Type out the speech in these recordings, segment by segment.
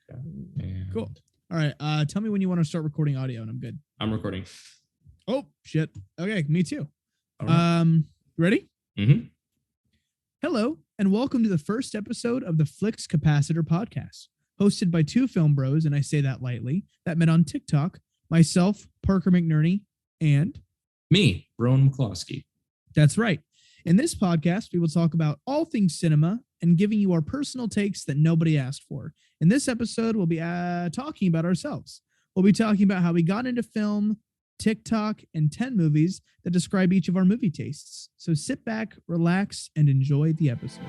And Cool. All right. Tell me when you want to start recording audio, and I'm good. I'm recording. Oh shit. Okay, me too. All right. Ready? Mm-hmm. Hello, and welcome to the first episode of the Flicks Capacitor Podcast, hosted by two film bros, and I say that lightly, that met on TikTok. Myself, Parker McNerney, and Me, Broen McCloskey. that's right. In this podcast, we will talk about all things cinema and giving you our personal takes that nobody asked for. In this episode, we'll be talking about ourselves. We'll be talking about how we got into film, TikTok, and 10 movies that describe each of our movie tastes. So sit back, relax, and enjoy the episode.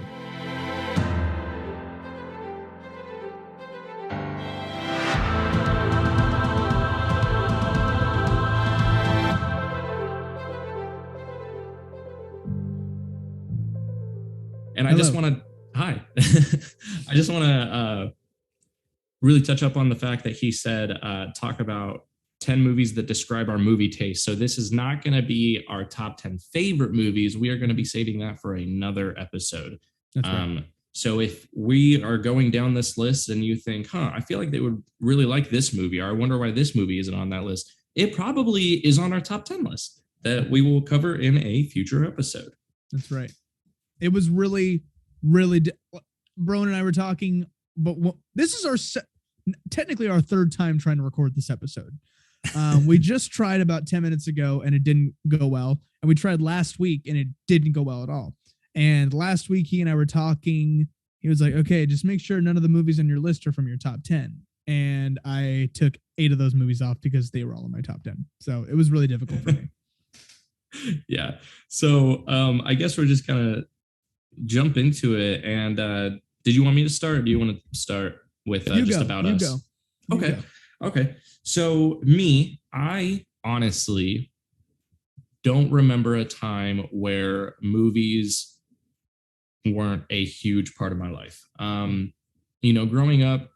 And I just want to, hi. I just want to really touch up on the fact that he said, talk about 10 movies that describe our movie taste. So this is not going to be our top 10 favorite movies. We are going to be saving that for another episode. That's right. So if we are going down this list and you think, I feel like they would really like this movie, or I wonder why this movie isn't on that list, it probably is on our top 10 list that we will cover in a future episode. That's right. It was really, Broen and I were talking, but this is technically our third time trying to record this episode. We just tried about 10 minutes ago and it didn't go well. And we tried last week and it didn't go well at all. And last week he and I were talking. He was like, okay, just make sure none of the movies on your list are from your top 10. And I took 8 of those movies off because they were all in my top 10. So it was really difficult for me. Yeah. So I guess we're just kind of jump into it. And did you want me to start, or do you want to start with just about us? Okay. So me, I honestly don't remember a time where movies weren't a huge part of my life. Growing up,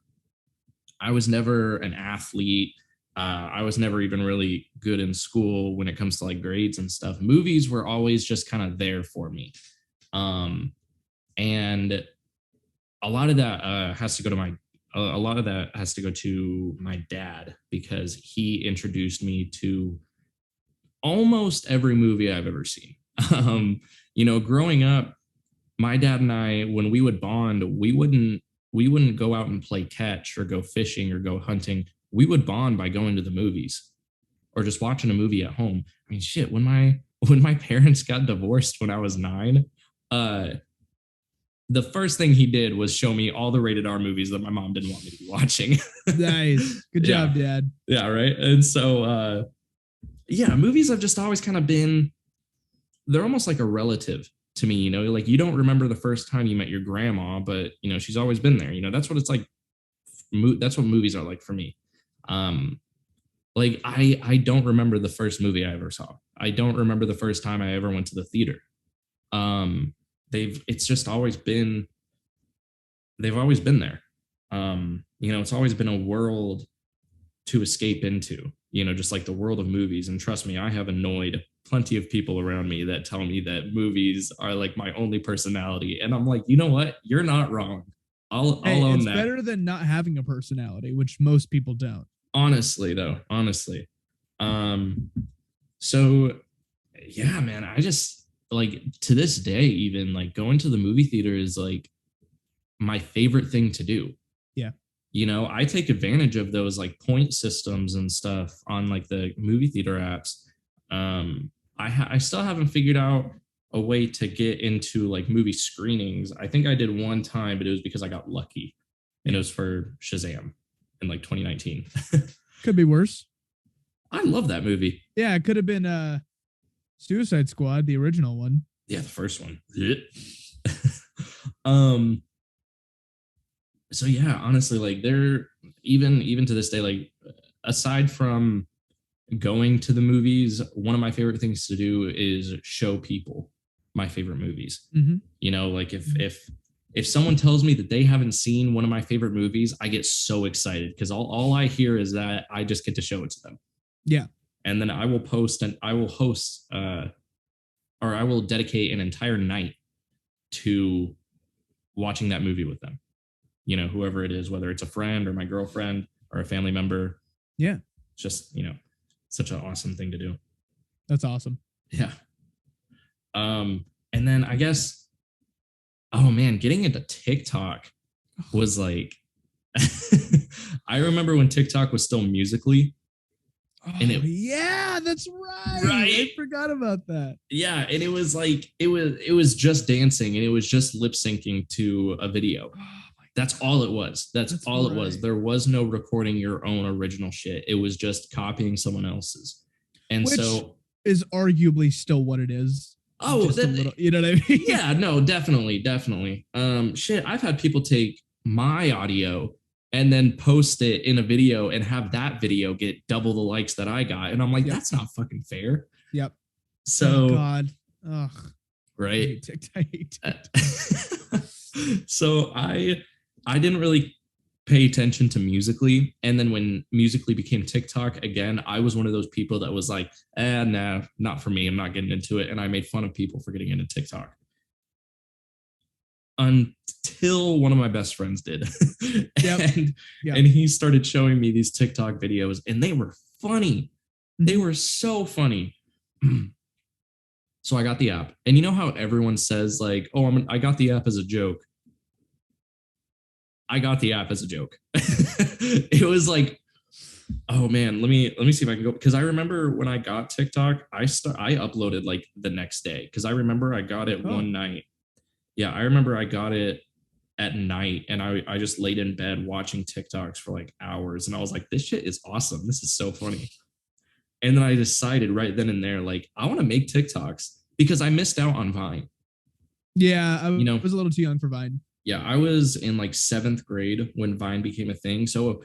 I was never an athlete. I was never even really good in school when it comes to like grades and stuff. Movies were always just kind of there for me. And a lot of that has to go to my dad, because he introduced me to almost every movie I've ever seen. Growing up, my dad and I, when we would bond, we wouldn't go out and play catch or go fishing or go hunting. We would bond by going to the movies or just watching a movie at home. I mean, shit, when my parents got divorced when I was 9, the first thing he did was show me all the rated R movies that my mom didn't want me to be watching. Nice. Good job, Dad. Yeah, right. And so, movies have just always kind of been, they're almost like a relative to me, like you don't remember the first time you met your grandma, but, she's always been there. That's what it's like. That's what movies are like for me. I don't remember the first movie I ever saw. I don't remember the first time I ever went to the theater. It's just always been, they've always been there. It's always been a world to escape into, just like the world of movies. And trust me, I have annoyed plenty of people around me that tell me that movies are like my only personality. And I'm like, you know what? You're not wrong. I'll own it's that. It's better than not having a personality, which most people don't. Honestly. So yeah, man, I just, like, to this day, even like going to the movie theater is like my favorite thing to do. Yeah. I take advantage of those like point systems and stuff on like the movie theater apps. I still haven't figured out a way to get into like movie screenings. I think I did one time, but it was because I got lucky, and it was for Shazam in like 2019. Could be worse. I love that movie. Yeah, it could have been Suicide Squad, the original one. Yeah, the first one. So yeah, honestly, like they're even to this day, like aside from going to the movies, one of my favorite things to do is show people my favorite movies. Mm-hmm. Like if someone tells me that they haven't seen one of my favorite movies, I get so excited because all I hear is that I just get to show it to them. Yeah. And then I will post and I will host or I will dedicate an entire night to watching that movie with them. whoever it is, whether it's a friend or my girlfriend or a family member. Yeah. It's just, such an awesome thing to do. That's awesome. Yeah. And then I guess, oh man, getting into TikTok was like, I remember when TikTok was still Musical.ly. Yeah, that's right. I forgot about that. Yeah, and it was like it was just dancing and it was just lip syncing to a video. That's all it was. That's all it was. There was no recording your own original shit. It was just copying someone else's. And which is arguably still what it is. Oh, you know what I mean? Yeah, no, definitely. Shit, I've had people take my audio and then post it in a video and have that video get double the likes that I got. And I'm like, that's not fucking fair. Yep. So, oh God. Ugh. Right. I hate TikTok. So I didn't really pay attention to Musical.ly. And then when Musical.ly became TikTok again, I was one of those people that was like, nah, not for me. I'm not getting into it. And I made fun of people for getting into TikTok. Until one of my best friends did. And he started showing me these TikTok videos and they were funny. They were so funny. So I got the app. And you know how everyone says like, oh, I got the app as a joke. I got the app as a joke. It was like, oh man, let me see if I can go. Because I remember when I got TikTok, I uploaded like the next day. Because I remember I got it one night. Yeah, I remember I got it at night and I just laid in bed watching TikToks for like hours. And I was like, this shit is awesome. This is so funny. And then I decided right then and there, like, I want to make TikToks because I missed out on Vine. Yeah, I was a little too young for Vine. Yeah, I was in like 7th grade when Vine became a thing. So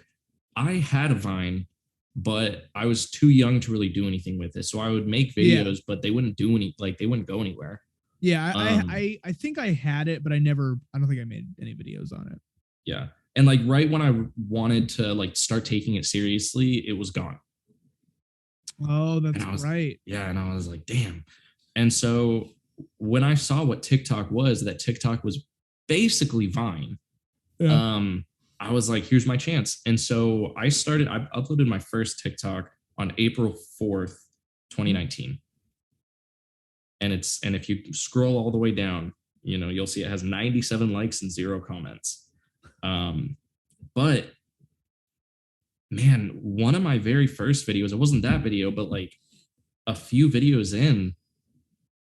I had a Vine, but I was too young to really do anything with it. So I would make videos, but they wouldn't they wouldn't go anywhere. Yeah, I think I had it, but I don't think I made any videos on it. Yeah. And like right when I wanted to like start taking it seriously, it was gone. Oh, that's right. Yeah. And I was like, damn. And so when I saw what TikTok was, that TikTok was basically Vine. Yeah. I was like, here's my chance. And so I uploaded my first TikTok on April 4th, 2019. And if you scroll all the way down, you'll see it has 97 likes and 0 comments. But man, one of my very first videos, it wasn't that video, but like a few videos in,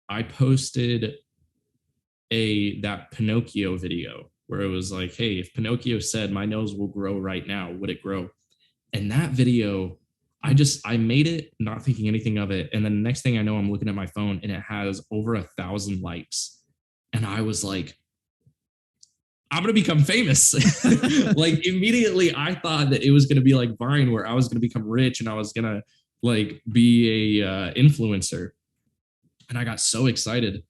I posted that Pinocchio video where it was like, hey, if Pinocchio said my nose will grow right now, would it grow? And that video, I made it not thinking anything of it. And then the next thing I know, I'm looking at my phone and it has over 1,000 likes. And I was like, I'm going to become famous. Like immediately I thought that it was going to be like Vine where I was going to become rich and I was going to like be a influencer. And I got so excited.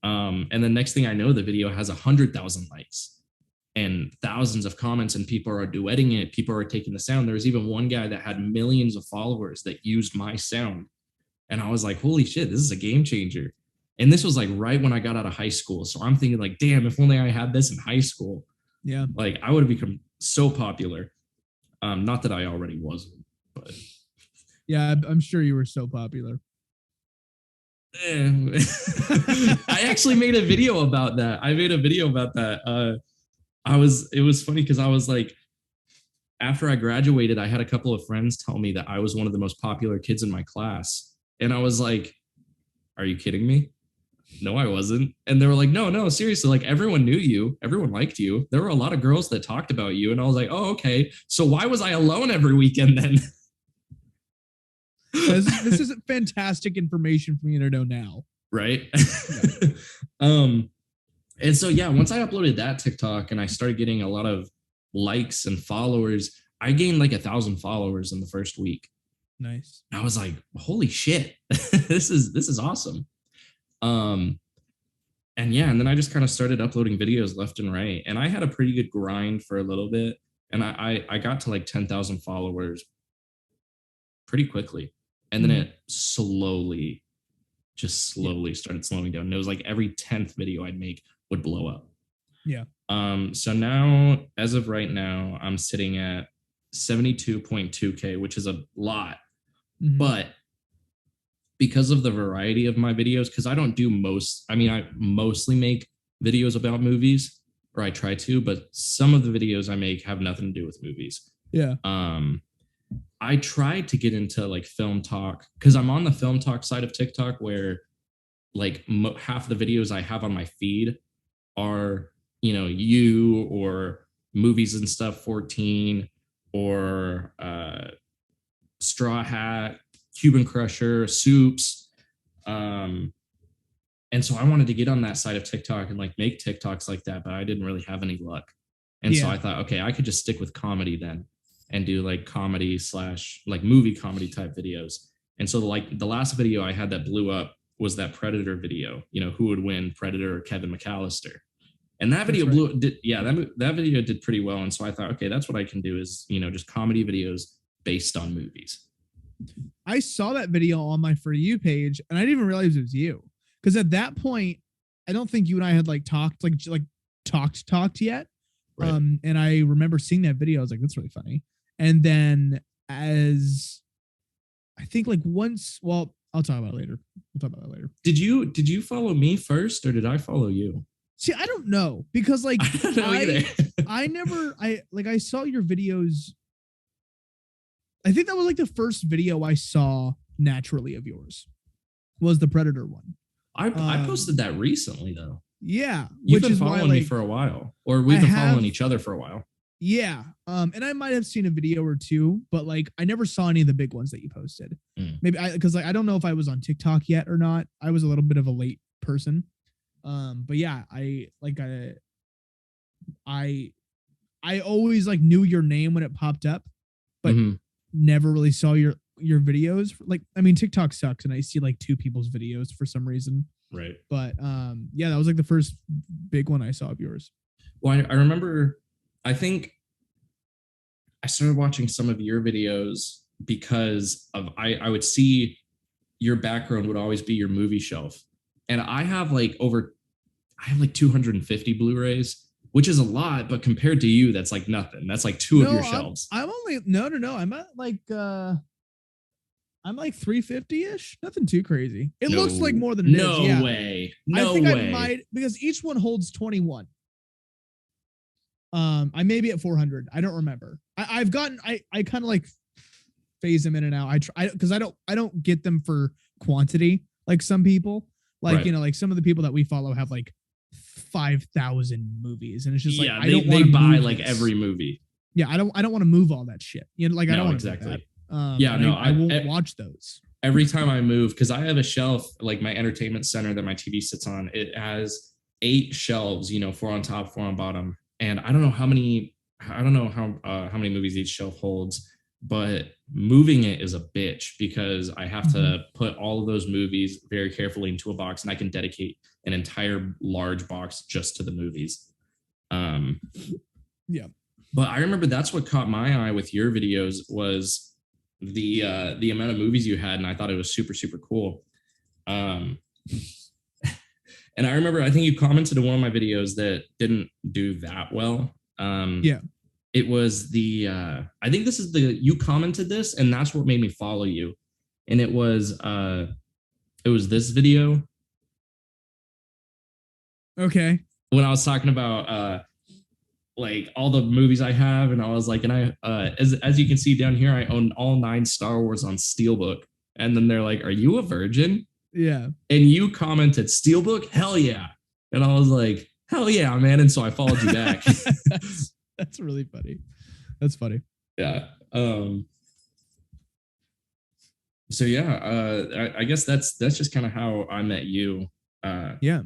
And the next thing I know, the video has 100,000 likes and thousands of comments and people are duetting it. People are taking the sound. There was even one guy that had millions of followers that used my sound. And I was like, holy shit, this is a game changer. And this was like right when I got out of high school. So I'm thinking like, damn, if only I had this in high school. Yeah. Like I would have become so popular. Not that I already wasn't, but. Yeah, I'm sure you were so popular. I actually made a video about that. It was funny because I was like, after I graduated, I had a couple of friends tell me that I was one of the most popular kids in my class. And I was like, are you kidding me? No, I wasn't. And they were like, no, seriously, like everyone knew you. Everyone liked you. There were a lot of girls that talked about you. And I was like, oh, okay. So why was I alone every weekend then? This is fantastic information for me to know now. Right. Yeah. And so, yeah, once I uploaded that TikTok and I started getting a lot of likes and followers, I gained like 1,000 followers in the first week. Nice. And I was like, holy shit, this is awesome. And then I just kind of started uploading videos left and right. And I had a pretty good grind for a little bit. And I got to like 10,000 followers pretty quickly. And then it slowly started slowing down. And it was like every 10th video I'd make would blow up. Yeah. So now, as of right now, I'm sitting at 72.2K, which is a lot. Mm-hmm. But because of the variety of my videos, because I mostly make videos about movies, or I try to, but some of the videos I make have nothing to do with movies. Yeah. I tried to get into like film talk because I'm on the film talk side of TikTok where like half the videos I have on my feed are, you or movies and stuff 14 or Straw Hat, Cuban Crusher, Soups. And so I wanted to get on that side of TikTok and like make TikToks like that, but I didn't really have any luck. And so I thought, okay, I could just stick with comedy then and do like comedy / like movie comedy type videos. And so like the last video I had that blew up was that Predator video, who would win, Predator or Kevin McAllister. And that video that video did pretty well. And so I thought, okay, that's what I can do is, just comedy videos based on movies. I saw that video on my For You page and I didn't even realize it was you. Because at that point, I don't think you and I had like talked yet. Right. And I remember seeing that video. I was like, that's really funny. And then as I think like once, well, I'll talk about it later. We'll talk about that later. Did you follow me first or did I follow you? See, I don't know because like I don't know either. I saw your videos. I think that was like the first video I saw naturally of yours was the Predator one. I posted that recently though. Yeah. You've been following me for a while, or we've been following each other for a while. Yeah. And I might have seen a video or two, but like I never saw any of the big ones that you posted. Maybe because like I don't know if I was on TikTok yet or not. I was a little bit of a late person. But yeah, I always like knew your name when it popped up, but never really saw your videos. Like, I mean, TikTok sucks and I see like 2 people's videos for some reason. Right. But yeah, that was like the first big one I saw of yours. Well, I remember, I think I started watching some of your videos because of I would see your background would always be your movie shelf. And I have like 250 Blu-rays, which is a lot, but compared to you, that's like nothing. That's like 2 of your shelves. I'm only no. I'm at like I'm like 350-ish. Nothing too crazy. It looks like more than it is. No way. No way. I might because each one holds 21. I may be at 400. I don't remember. I kind of like phase them in and out. Because I don't get them for quantity like some people. Like, right. Like some of the people that we follow have like 5,000 movies, and it's just like they buy like every movie. Yeah, I don't want to move all that shit. Like I don't want to exactly. I won't watch those. Every time I move, because I have a shelf like my entertainment center that my TV sits on. It has 8 shelves, 4 on top, 4 on bottom, and I don't know how many movies each shelf holds. But moving it is a bitch because I have to put all of those movies very carefully into a box, and I can dedicate an entire large box just to the movies. Yeah. But I remember that's what caught my eye with your videos was the amount of movies you had, and I thought it was super, super cool. And I remember I think you commented on one of my videos that didn't do that well. Yeah. It was I think this is you commented this, and that's what made me follow you. And it was this video. Okay. When I was talking about like all the movies I have, and I was like, and I as you can see down here, I own all 9 Star Wars on Steelbook. And then they're like, "Are you a virgin?" Yeah. And you commented, "Steelbook? Hell yeah!" And I was like, "Hell yeah, man!" And so I followed you back. That's really funny. That's funny. Yeah. So yeah, I guess that's just kind of how I met you. Yeah.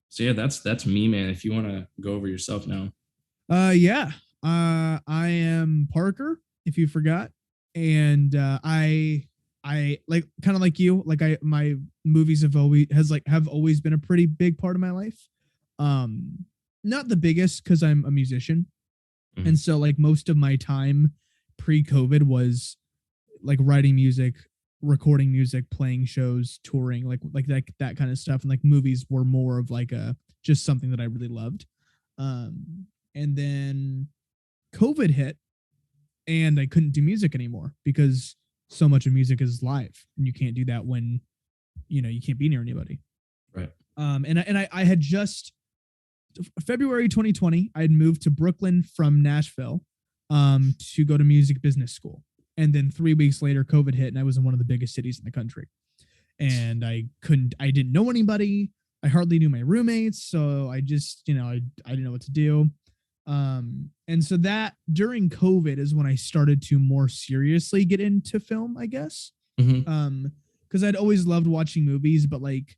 So yeah, that's me, man. If you want to go over yourself now. Yeah. I am Parker, if you forgot. And I like kind of like you, like my movies have always been a pretty big part of my life. Not the biggest because I'm a musician. And so like most of my time pre-COVID was like writing music, recording music, playing shows, touring, like that kind of stuff. And like movies were more of like just something that I really loved. And then COVID hit and I couldn't do music anymore because so much of music is live and you can't do that when, you know, you can't be near anybody. Right. And I had just February 2020, I had moved to Brooklyn from Nashville to go to music business school. And then 3 weeks later, COVID hit and I was in one of the biggest cities in the country. And I didn't know anybody. I hardly knew my roommates. So I just, you know, I didn't know what to do. And so that during COVID is when I started to more seriously get into film, I guess. Mm-hmm. Cause I'd always loved watching movies, but like,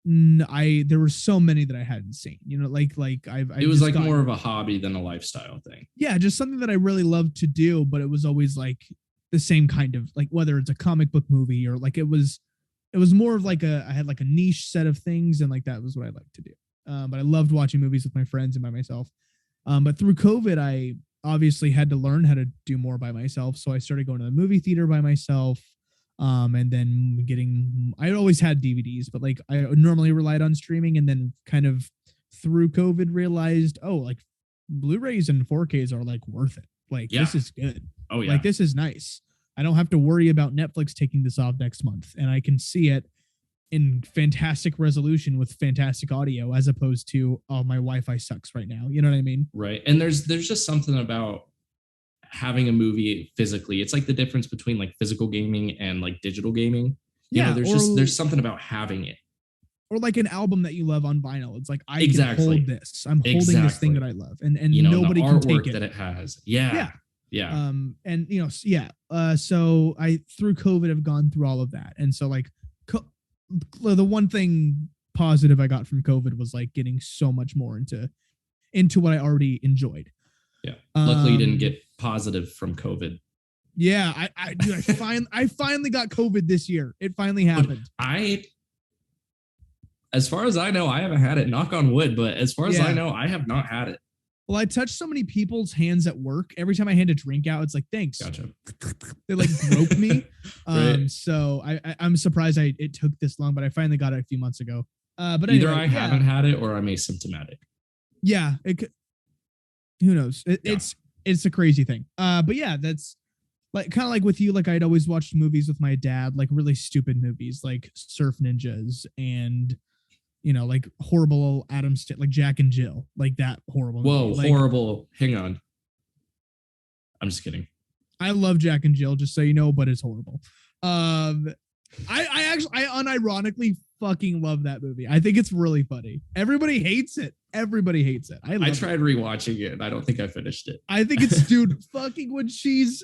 there were so many that I hadn't seen, you know, it was like more of a hobby than a lifestyle thing. Yeah. Just something that I really loved to do, but it was always like the same kind of like, whether it's a comic book movie or like, it was more of like I had like a niche set of things. And like, that was what I liked to do. But I loved watching movies with my friends and by myself. But through COVID, I obviously had to learn how to do more by myself. So I started going to the movie theater by myself. And then I always had DVDs, but like I normally relied on streaming, and then kind of through COVID realized, oh, like Blu-rays and 4Ks are like worth it. Like this is good. Oh yeah. Like this is nice. I don't have to worry about Netflix taking this off next month, and I can see it in fantastic resolution with fantastic audio, as opposed to, oh, my Wi-Fi sucks right now. You know what I mean? Right. And there's just something about having a movie physically. It's like the difference between like physical gaming and like digital gaming. You know, there's something about having it. Or like an album that you love on vinyl. It's like, I can hold this. I'm holding this thing that I love. And you know, nobody can take it. That it has. Yeah. And you know, so I through COVID have gone through all of that. And so like the one thing positive I got from COVID was like getting so much more into what I already enjoyed. Yeah. Luckily you didn't get positive from COVID. Yeah. I finally got COVID this year. It finally happened. As far as I know, I haven't had it, knock on wood, but as far as I know, I have not had it. Well, I touched so many people's hands at work. Every time I hand a drink out, it's like, thanks. Gotcha. They like broke me. Right. So I'm surprised it took this long, but I finally got it a few months ago. But either anyway, I haven't had it or I'm asymptomatic. Yeah. Who knows? It's a crazy thing. But yeah, that's like kind of like with you. Like I'd always watched movies with my dad, like really stupid movies, like Surf Ninjas and, you know, like horrible like Jack and Jill, like that horrible. Whoa, movie. Like, horrible. Hang on. I'm just kidding. I love Jack and Jill, just so you know, but it's horrible. I unironically fucking love that movie. I think it's really funny. Everybody hates it. I tried rewatching it and I don't think I finished it. I think it's dude fucking when she's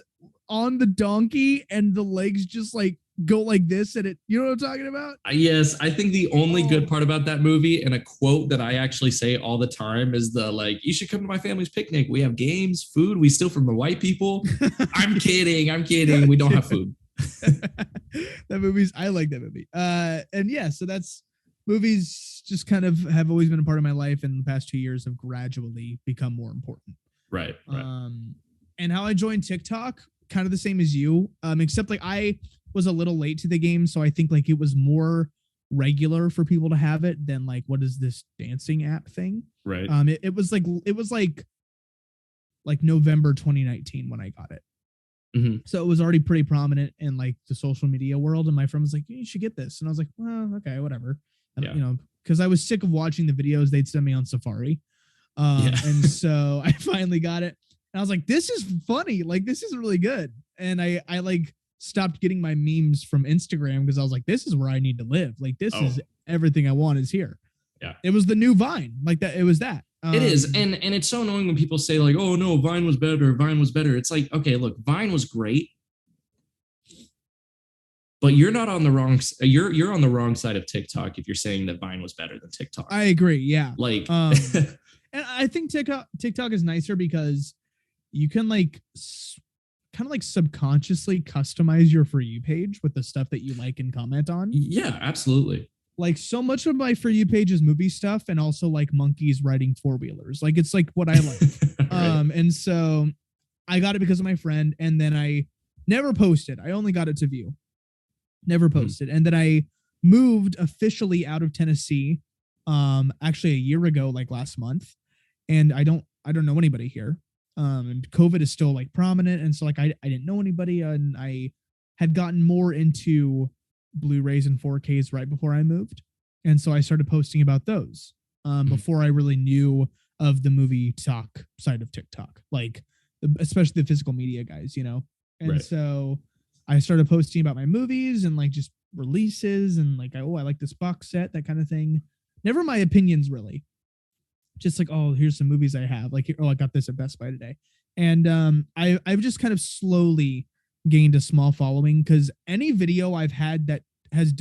on the donkey and the legs just like go like this and it, you know what I'm talking about? Yes. I think the only good part about that movie, and a quote that I actually say all the time, is the like, you should come to my family's picnic. We have games, food. We steal from the white people. I'm kidding. We don't have food. I like that movie. And yeah, so that's movies just kind of have always been a part of my life, and the past 2 years have gradually become more important. Right. And how I joined TikTok, kind of the same as you, except like I was a little late to the game, so I think like it was more regular for people to have it than like, what is this dancing app thing? Right. It was like November 2019 when I got it. Mm-hmm. So it was already pretty prominent in like the social media world, and my friend was like, you should get this, and I was like, well, okay, whatever. And, you know, because I was sick of watching the videos they'd send me on Safari. And so I finally got it, and I was like, this is funny, like this is really good. And I like stopped getting my memes from Instagram because I was like, this is where I need to live. Like this is everything I want is here. Yeah. It was the new Vine. Like that. It was that. It is. And it's so annoying when people say like, oh no, Vine was better. It's like, okay, look, Vine was great, but you're not on the wrong, you're on the wrong side of TikTok if you're saying that Vine was better than TikTok. I agree. Yeah. Like, and I think TikTok is nicer because you can like kind of like subconsciously customize your For You page with the stuff that you like and comment on. Yeah, absolutely. Like so much of my For You page is movie stuff, and also like monkeys riding 4-wheelers. Like it's like what I like. Right. And so I got it because of my friend, and then I never posted. I only got it to view. Never posted. And then I moved officially out of Tennessee actually a year ago, like last month. and I don't know anybody here. And COVID is still like prominent, and so like I didn't know anybody, and I had gotten more into Blu-rays and 4Ks right before I moved, and so I started posting about those before I really knew of the movie talk side of TikTok, like especially the physical media guys, you know. And so I started posting about my movies and like just releases and like, oh, I like this box set, that kind of thing. Never my opinions really. Just like, oh, here's some movies I have. Like, oh, I got this at Best Buy today. And I've just kind of slowly gained a small following, because any video I've had that has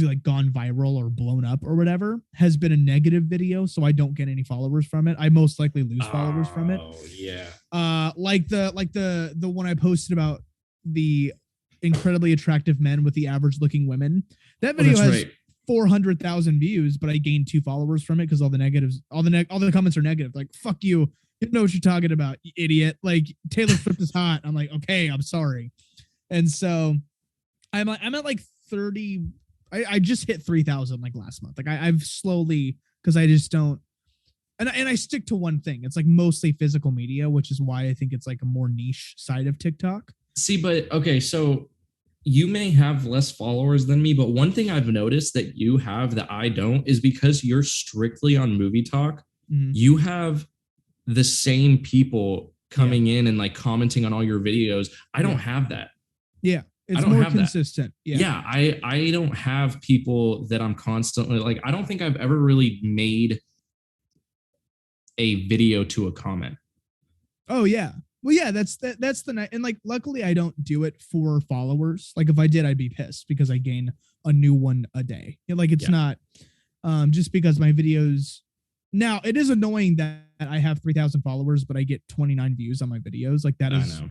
like gone viral or blown up or whatever has been a negative video, so I don't get any followers from it. I most likely lose followers from it. Oh yeah. Like the one I posted about the incredibly attractive men with the average looking women. That video has 400,000 views, but I gained 2 followers from it because all the comments are negative. Like, fuck you. You know what you're talking about, you idiot. Like, Taylor Swift is hot. I'm like, okay, I'm sorry. And so I'm at like 30. I just hit 3,000 like last month. Like I've slowly, because I just don't, and I stick to one thing. It's like mostly physical media, which is why I think it's like a more niche side of TikTok. See, but okay, so you may have less followers than me, but one thing I've noticed that you have that I don't is because you're strictly on Movie Talk, you have the same people coming in and like commenting on all your videos. I don't have that. Yeah. It's more consistent. That. Yeah. I don't have people that I'm constantly like, I don't think I've ever really made a video to a comment. Oh yeah. Well, yeah, that's the night. And like, luckily I don't do it for followers. Like if I did, I'd be pissed because I gain a new one a day. You know, like it's not just because my videos. Now it is annoying that I have 3,000 followers, but I get 29 views on my videos. Like that is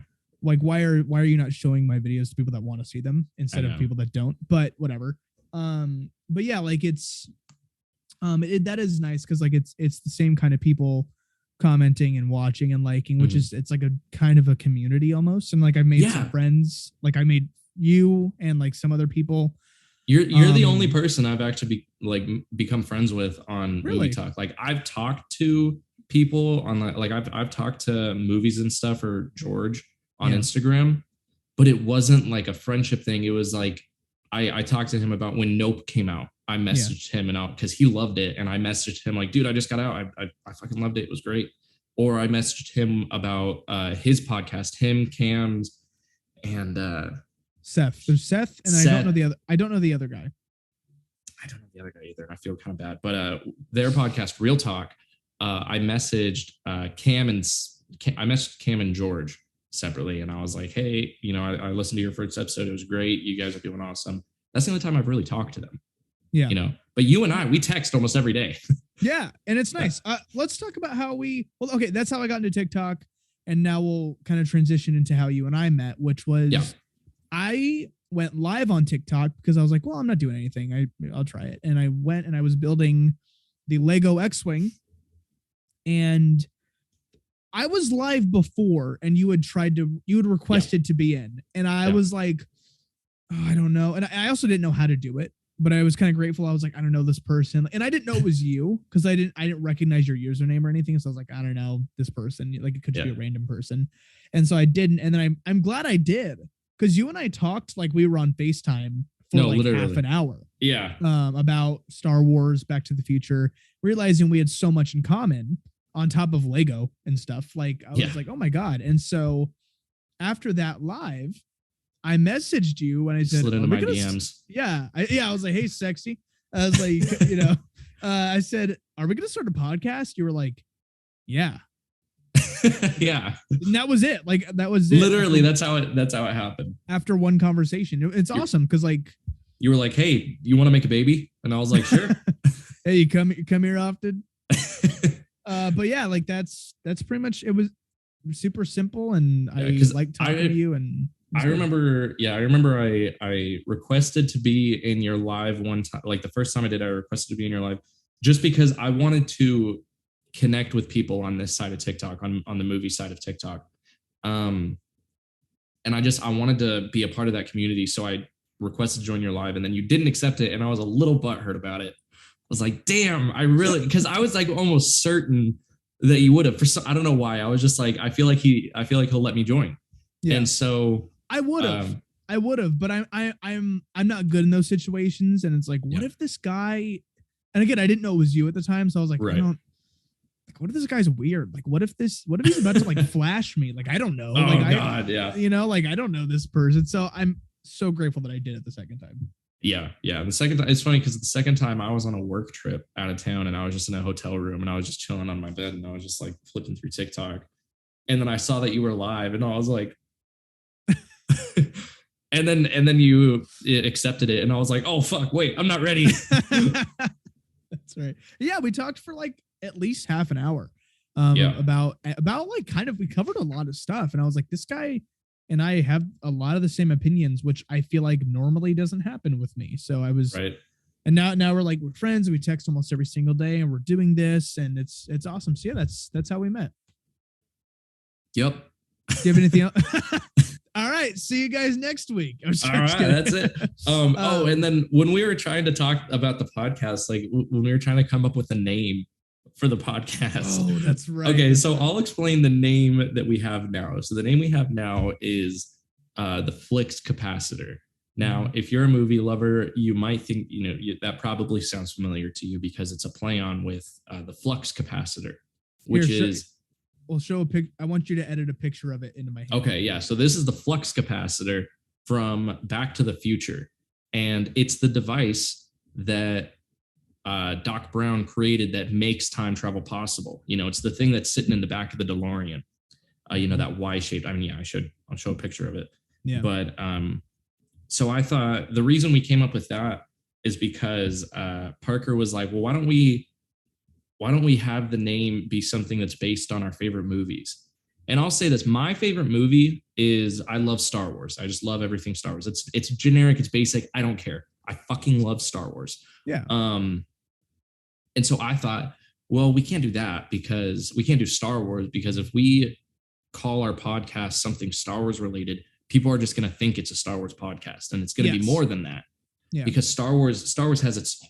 like, why are you not showing my videos to people that want to see them instead of people that don't? But whatever. But yeah, like it's that is nice because like it's the same kind of people commenting and watching and liking, which is, it's like a kind of a community almost. And like I've made some friends, like I made you and like some other people. You're the only person I've actually become friends with on Movie Talk. Like I've talked to people on like I've talked to movies and stuff or George on Instagram, but it wasn't like a friendship thing. It was like I talked to him about when Nope came out. I messaged him and out because he loved it, and I messaged him like, dude, I just got out. I fucking loved it. It was great. Or I messaged him about his podcast, him, Cam's, and Seth. There's Seth, and Seth. I don't know the other. I don't know the other guy. I don't know the other guy either. I feel kind of bad, but their podcast, Real Talk. I messaged Cam and George separately, and I was like, hey, you know, I listened to your first episode. It was great. You guys are doing awesome. That's the only time I've really talked to them. Yeah. You know, but you and I, we text almost every day. Yeah. And it's nice. Let's talk about how okay, that's how I got into TikTok. And now we'll kind of transition into how you and I met, which was I went live on TikTok because I was like, well, I'm not doing anything. I'll try it. And I went and I was building the Lego X-Wing. And I was live before, and you had requested to be in. And I was like, oh, I don't know. And I also didn't know how to do it, but I was kind of grateful. I was like, I don't know this person. And I didn't know it was you because I didn't recognize your username or anything. So I was like, I don't know this person. Like it could just be a random person. And so I didn't. And then I'm glad I did, because you and I talked like we were on FaceTime for literally half an hour. Yeah. About Star Wars, Back to the Future, realizing we had so much in common on top of Lego and stuff. Like I was like, oh my God. And so after that live, I messaged you and I said, slid into my DMs. I was like, hey, sexy. I was like, you know, I said, are we going to start a podcast? You were like, yeah. Yeah. And that was it. Like, that was it. Literally, that's how it happened. After one conversation. It's awesome. Cause like, you were like, hey, you want to make a baby? And I was like, sure. Hey, you come here often. But yeah, like that's pretty much, it was super simple. And I like talking to you. And I remember I requested to be in your live one time. Like the first time I did, I requested to be in your live just because I wanted to connect with people on this side of TikTok, on the movie side of TikTok. And I wanted to be a part of that community. So I requested to join your live, and then you didn't accept it. And I was a little butthurt about it. was like, damn, I really, because I was like almost certain that you would have. I don't know why. I was just like, I feel like he'll let me join. Yeah. And so I would have, but I'm not good in those situations. And it's like, what if this guy? And again, I didn't know it was you at the time, so I was like, right. What if this guy's weird? Like, what if he's about to like flash me? Like, I don't know. Oh like, God, yeah. Like I don't know this person. So I'm so grateful that I did it the second time. Yeah. The second time, it's funny because the second time I was on a work trip out of town and I was just in a hotel room and I was just chilling on my bed and I was just like flipping through TikTok. And then I saw that you were live and I was like, and then you accepted it and I was like, oh fuck, wait, I'm not ready. That's right. Yeah, we talked for like at least half an hour about like kind of, we covered a lot of stuff and I was like, this guy and I have a lot of the same opinions, which I feel like normally doesn't happen with me. So I was right. And now we're friends and we text almost every single day and we're doing this and it's awesome. So yeah, that's how we met. Yep. Do you have anything else? All right. See you guys next week. All right. That's it. And then when we were trying to talk about the podcast, like when we were trying to come up with a name for the podcast. Oh, that's right. Okay. So I'll explain the name that we have now. So the name we have now is the Flicks Capacitor. Now, if you're a movie lover, you might think, that probably sounds familiar to you because it's a play on with the Flux Capacitor, which is... We'll show a pic. I want you to edit a picture of it into my hand. Okay, yeah. So this is the Flux Capacitor from Back to the Future. And it's the device that Doc Brown created that makes time travel possible. It's the thing that's sitting in the back of the DeLorean. That Y-shaped. I mean, yeah, I'll show a picture of it. Yeah. But so I thought the reason we came up with that is because Parker was like, well, why don't we have the name be something that's based on our favorite movies? And I'll say this, my favorite movie is, I love Star Wars. I just love everything Star Wars. It's generic, it's basic. I don't care. I fucking love Star Wars. Yeah. And so I thought, well, we can't do that because we can't do Star Wars because if we call our podcast something Star Wars related, people are just going to think it's a Star Wars podcast and it's going to be more than that. Yeah. Because Star Wars has its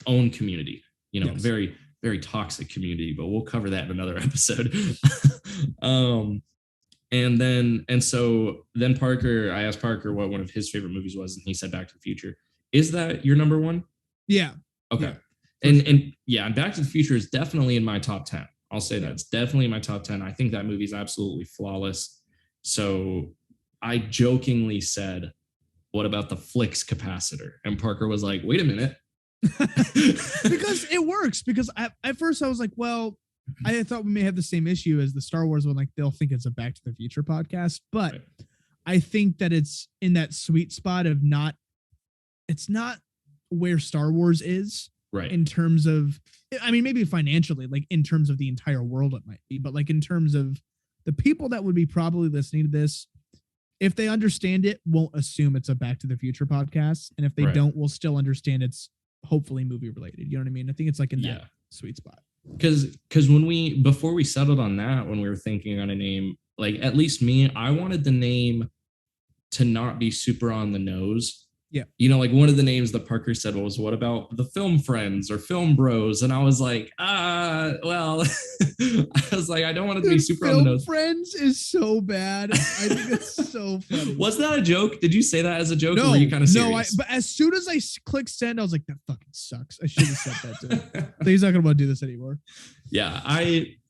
own community, yes. very, very toxic community, but we'll cover that in another episode. So then I asked Parker what one of his favorite movies was, and he said Back to the Future. Is that your number one? Yeah. Okay. Yeah, and Back to the Future is definitely in my top 10. I'll say that. It's definitely in my top 10. I think that movie is absolutely flawless. So I jokingly said, what about the Flicks Capacitor? And Parker was like, wait a minute. Because it works. Because at first I was like, well, I thought we may have the same issue as the Star Wars one. Like they'll think it's a Back to the Future podcast, but right. I think that it's in that sweet spot of it's not where Star Wars is, right? In terms of, I mean, maybe financially, like in terms of the entire world, it might be, but like in terms of the people that would be probably listening to this, if they understand it, won't assume it's a Back to the Future podcast, and if they don't, will still understand it's hopefully movie related. You know what I mean? I think it's like in that sweet spot. Because before we settled on that, when we were thinking on a name, like at least me, I wanted the name to not be super on the nose. Yeah. Like one of the names that Parker said was, what about the Film Friends or Film Bros? And I was like, well, I was like, I don't want it to be super on the nose. Film Friends is so bad. I think it's so funny. Was that a joke? Did you say that as a joke? No, or were you kind of serious? But as soon as I clicked send, I was like, that fucking sucks. I should have said that to him. He's not going to want to do this anymore. Yeah,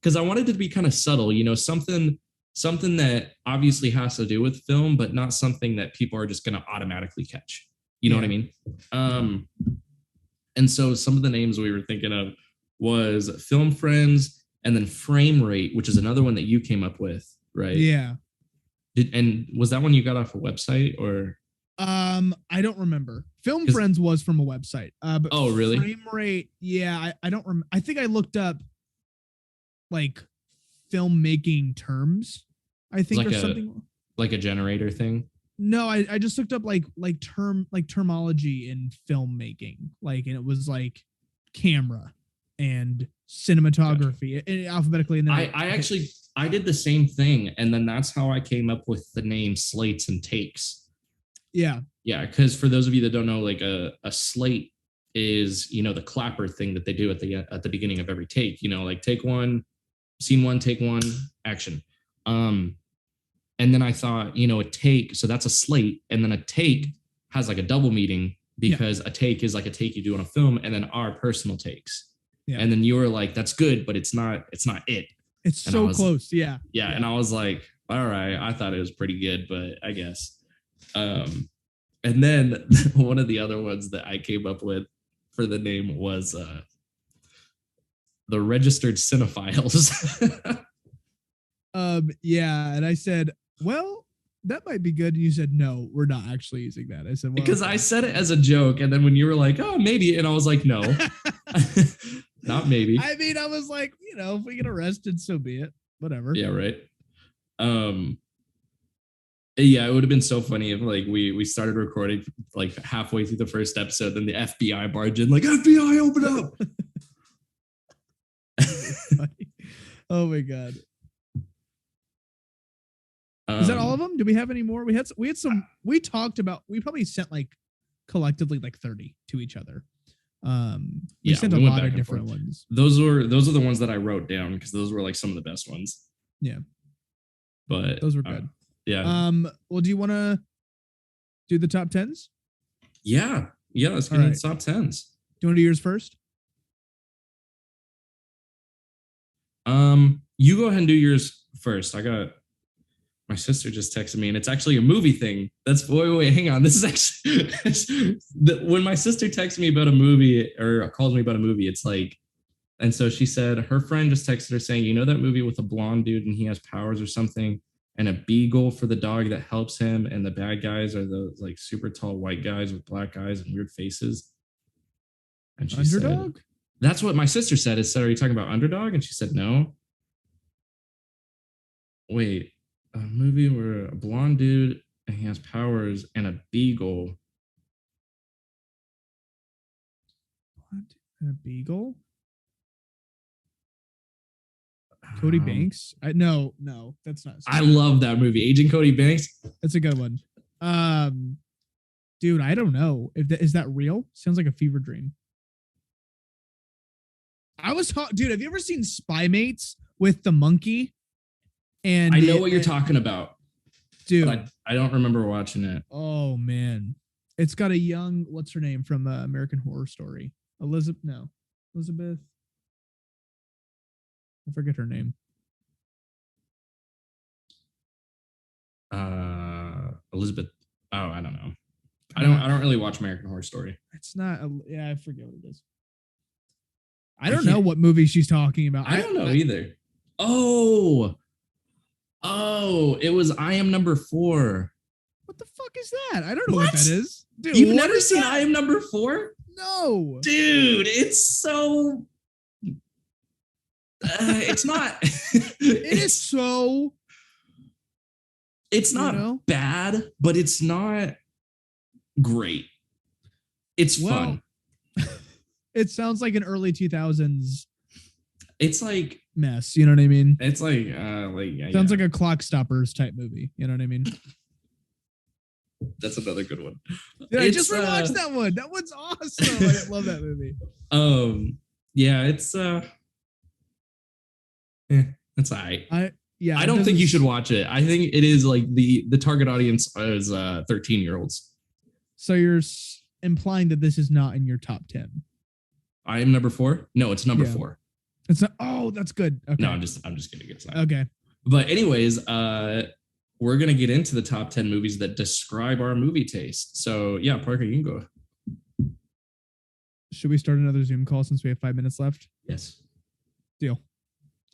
because I wanted it to be kind of subtle, something that obviously has to do with film, but not something that people are just going to automatically catch. You know what I mean? And so some of the names we were thinking of was Film Friends and then Frame Rate, which is another one that you came up with, right? Yeah. And was that one you got off a website or? I don't remember. Film Friends was from a website. But oh, really? Frame Rate, yeah, I don't remember. I think I looked up like filmmaking terms, I think, or something. Like a generator thing? No, I just looked up like terminology in filmmaking, and it was like camera and cinematography and alphabetically. And then I did the same thing, and then that's how I came up with the name Slates and Takes. Yeah, because for those of you that don't know, like a slate is, the clapper thing that they do at the beginning of every take, like take one, scene one, take one, action. And then I thought, a take, so that's a slate, and then a take has like a double meaning because a take is like a take you do on a film, and then our personal takes. Yeah. And then you were like, that's good, but it's not it. It's so close. Yeah. And I was like, all right, I thought it was pretty good, but I guess. And then one of the other ones that I came up with for the name was the Registered Cinephiles. Yeah, and I said, well, that might be good. And you said, no, we're not actually using that. I said, well, because I said it as a joke, and then when you were like, oh, maybe, and I was like, no, not maybe. I mean, I was like, if we get arrested, so be it. Whatever. Yeah, right. Yeah, it would have been so funny if like we started recording like halfway through the first episode, then the FBI barged in, like, FBI, open up. Oh my God. Is that all of them? Do we have any more? We had some, we talked about, we probably sent like collectively like 30 to each other. We sent a lot of different ones. Those are the ones that I wrote down because those were like some of the best ones. Yeah. But those were good. Yeah. Well, do you want to do the top 10s? Yeah. Let's get into top 10s. Do you want to do yours first? You go ahead and do yours first. My sister just texted me, and it's actually a movie thing. Wait, hang on. This is actually when my sister texts me about a movie or calls me about a movie, it's like, and so she said her friend just texted her saying, that movie with a blonde dude and he has powers or something, and a beagle for the dog that helps him, and the bad guys are those like super tall white guys with black eyes and weird faces. And she Underdog? said, that's what my sister said. Is, are you talking about Underdog? And she said, no. Wait, a movie where a blonde dude and he has powers and a beagle. What? A beagle? Cody Banks? No, that's not. I love that movie. Agent Cody Banks. That's a good one. Dude, I don't know. Is that real? Sounds like a fever dream. Dude, have you ever seen Spy Mates with the monkey? And I know what you're talking about. Dude. But I don't remember watching it. Oh, man. It's got a young, what's her name from American Horror Story? Elizabeth. I forget her name. Elizabeth. Oh, I don't know. I don't really watch American Horror Story. It's not. I forget what it is. I don't know what movie she's talking about. I don't know either. Oh, it was I Am Number 4. What the fuck is that? I don't know what that is. Dude, you've never seen I Am Number 4? No. Dude, it's so... it's not... It is so... It's not bad, but it's not great. It's fun. It sounds like an early 2000s... It's like... mess, you know what I mean? It's like sounds like a Clock Stoppers type movie, you know what I mean? That's another good one. Dude, I just rewatched that one. That one's awesome. I love that movie. Yeah, it's it's all right. I don't think you should watch it. I think it is like the target audience is 13-year-olds. So you're implying that this is not in your top 10. I Am Number 4? No, it's number 4. It's not. Oh, that's good. Okay. No, I'm just kidding. It's not. Okay. But anyways, we're gonna get into the top 10 movies that describe our movie taste. So yeah, Parker, you can go. Should we start another Zoom call since we have 5 minutes left? Yes. Deal.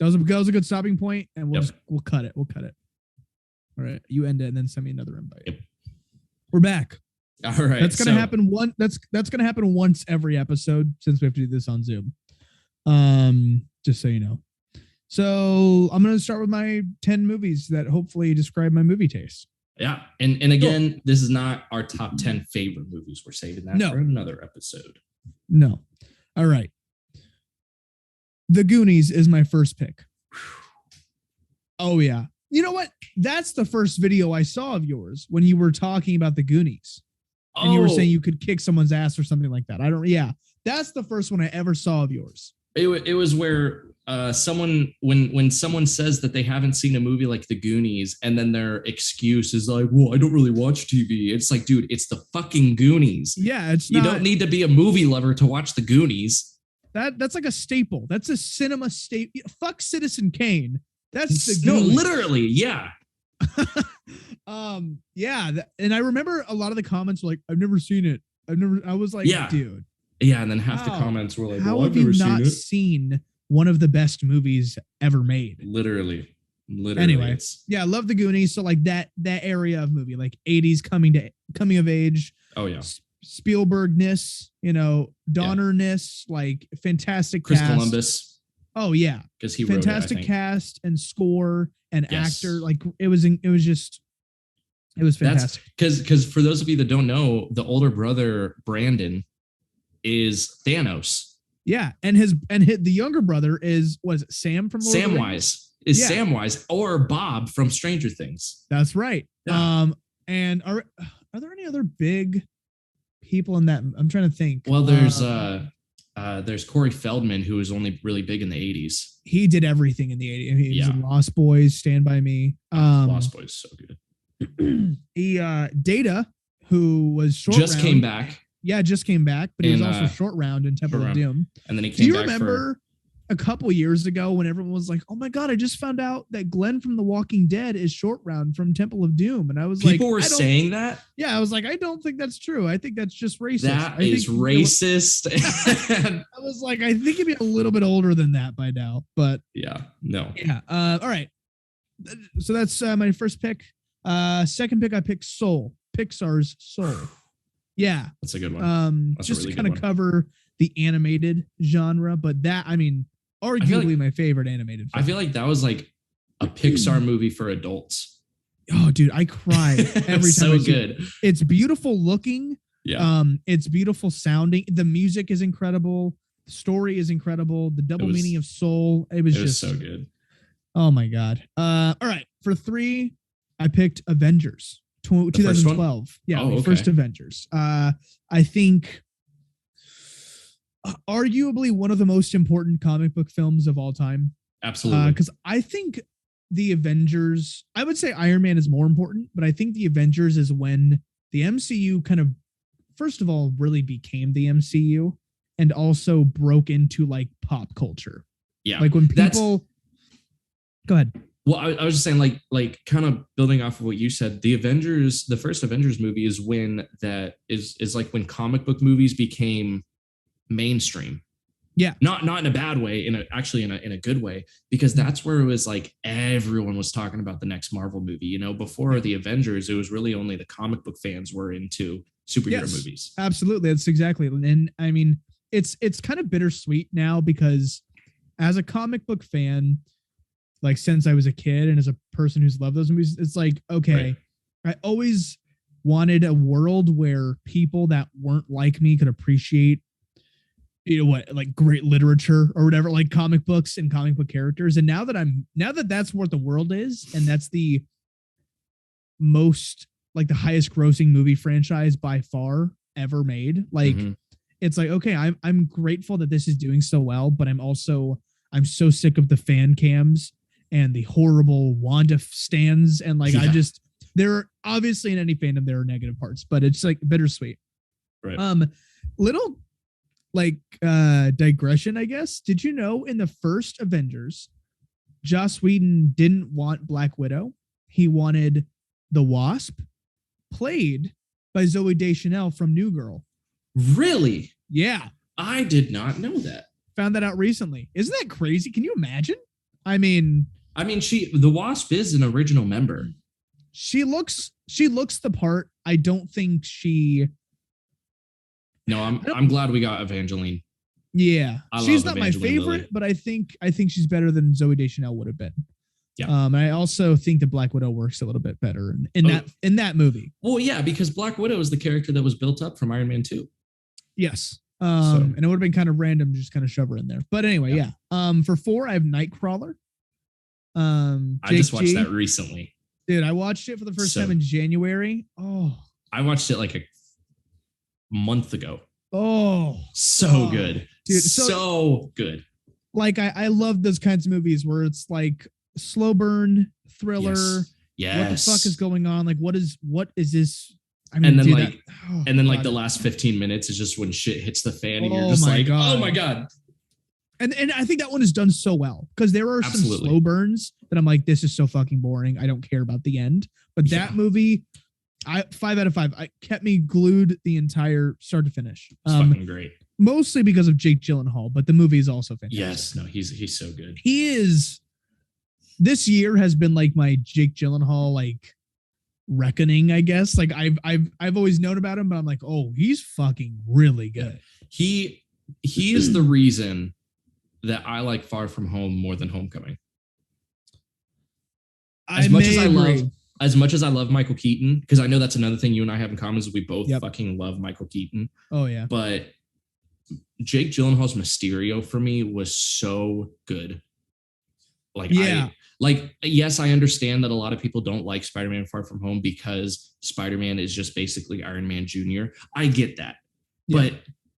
That was a good stopping point, and we'll cut it. We'll cut it. All right, you end it and then send me another invite. Yep. We're back. All right. That's gonna happen that's gonna happen once every episode since we have to do this on Zoom. Just so you know. So I'm going to start with my 10 movies that hopefully describe my movie taste. Yeah. And again, This is not our top 10 favorite movies. We're saving that for another episode. No. All right. The Goonies is my first pick. Oh yeah. You know what? That's the first video I saw of yours when you were talking about the Goonies. And you were saying you could kick someone's ass or something like that. That's the first one I ever saw of yours. It was where someone when someone says that they haven't seen a movie like The Goonies, and then their excuse is like, well, I don't really watch TV. It's like, dude, it's the fucking Goonies. Yeah, you don't need to be a movie lover to watch The Goonies. That's like a staple. That's a cinema staple. Fuck Citizen Kane. That's the Goonies. No, literally, yeah. And I remember a lot of the comments were like, I've never seen it. I was like, dude. Yeah, and then half the comments were like, how well, have you not seen one of the best movies ever made? Literally. Anyway, I love The Goonies. So like that area of movie, like 80s coming of age. Oh yeah. Spielberg-ness, Donner-ness, like fantastic Chris cast. Columbus. Oh yeah. Because he fantastic wrote it, cast and score and actor. Like it was fantastic. Because for those of you that don't know, the older brother Brandon is Thanos. Yeah, and the younger brother is Sam from Lord Samwise Samwise or Bob from Stranger Things. That's right. Yeah. And are there any other big people in that? I'm trying to think. Well, there's Corey Feldman, who was only really big in the 80s. He did everything in the 80s. He was in Lost Boys, Stand By Me. Lost Boys, so good. Data, who was came back. Yeah, just came back, but he was also short round in Temple of Doom. And then he came back. Do you remember a couple years ago when everyone was like, "Oh my god, I just found out that Glenn from The Walking Dead is short round from Temple of Doom," and I was people were saying that. Yeah, I was like, I don't think that's true. I think that's just racist. That is racist. I was like, I think he'd be a little bit older than that by now, but no. Yeah. All right. So that's my first pick. Second pick, I picked Soul, Pixar's Soul. Yeah, that's a good one. That's just really to kind of cover the animated genre, but arguably my favorite animated film. I feel like that was like a Pixar movie for adults. Oh, dude, I cry every time. So good. It's beautiful looking. Yeah. It's beautiful sounding. The music is incredible. The story is incredible. The double meaning of soul. It was just so good. Oh my god. All right, for 3, I picked Avengers. 2012. First Avengers. I think arguably one of the most important comic book films of all time. Absolutely. Because I think the Avengers, I would say Iron Man is more important, but I think the Avengers is when the MCU kind of, first of all, really became the MCU and also broke into like pop culture. Yeah. Like when people... Go ahead. Well, I was just saying, like, kind of building off of what you said, the first Avengers movie is when is like when comic book movies became mainstream. Yeah, not in a bad way, in a good way, because that's where it was like everyone was talking about the next Marvel movie. Before the Avengers, it was really only the comic book fans were into superhero movies. Absolutely, that's exactly. And I mean, it's kind of bittersweet now because as a comic book fan, like since I was a kid and as a person who's loved those movies, it's like, okay, I always wanted a world where people that weren't like me could appreciate, like great literature or whatever, like comic books and comic book characters. And now that that's what the world is, and that's the most, like the highest grossing movie franchise by far ever made. Like, it's like, okay, I'm grateful that this is doing so well, but I'm so sick of the fan cams and the horrible Wanda stands. And like, there are obviously in any fandom, there are negative parts, but it's like bittersweet. Right. Little like digression, I guess. Did you know in the first Avengers, Joss Whedon didn't want Black Widow. He wanted the Wasp, played by Zooey Deschanel from New Girl. Really? Yeah. I did not know that. Found that out recently. Isn't that crazy? Can you imagine? I mean, the Wasp is an original member. She looks the part. I don't think she. No, I'm glad we got Evangeline. Yeah, she's not my favorite, but I think she's better than Zooey Deschanel would have been. Yeah. And I also think that Black Widow works a little bit better in that movie. Well, yeah, because Black Widow is the character that was built up from Iron Man 2. Yes. And it would have been kind of random to just kind of shove her in there. But anyway, yeah. For 4, I have Nightcrawler. I just watched that recently. Dude, I watched it for the first time in January. Oh. I watched it like a month ago. Oh, so good, dude, so good. Like I love those kinds of movies where it's like slow burn thriller. Yes. What the fuck is going on? Like, what is this? I mean, and then dude, the last 15 minutes is just when shit hits the fan, and oh you're just like, God. oh my God. And I think that one is done so well because there are some slow burns that I'm like, this is so fucking boring. I don't care about the end. But that movie, 5 out of 5. I kept me glued the entire start to finish. It's fucking great. Mostly because of Jake Gyllenhaal, but the movie is also fantastic. Yes, no, he's so good. He is. This year has been like my Jake Gyllenhaal like reckoning, I guess. Like I've always known about him, but I'm like, oh, he's fucking really good. He is the reason that I like Far From Home more than Homecoming. As much as I love Michael Keaton, because I know that's another thing you and I have in common is we both fucking love Michael Keaton. Oh yeah. But Jake Gyllenhaal's Mysterio for me was so good. Yes, I understand that a lot of people don't like Spider-Man Far From Home because Spider-Man is just basically Iron Man Jr. I get that. Yeah. But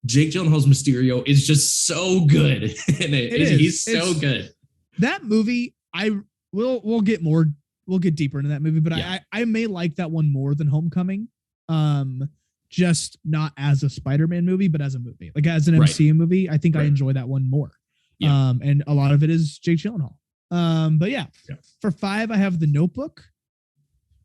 Jake Gyllenhaal's Mysterio is just so good. He's so good. That movie, we'll get deeper into that movie, but I may like that one more than Homecoming. Just not as a Spider-Man movie, but as a movie, like as an MCU movie. I think I enjoy that one more. Yeah. And a lot of it is Jake Gyllenhaal. But for 5, I have The Notebook.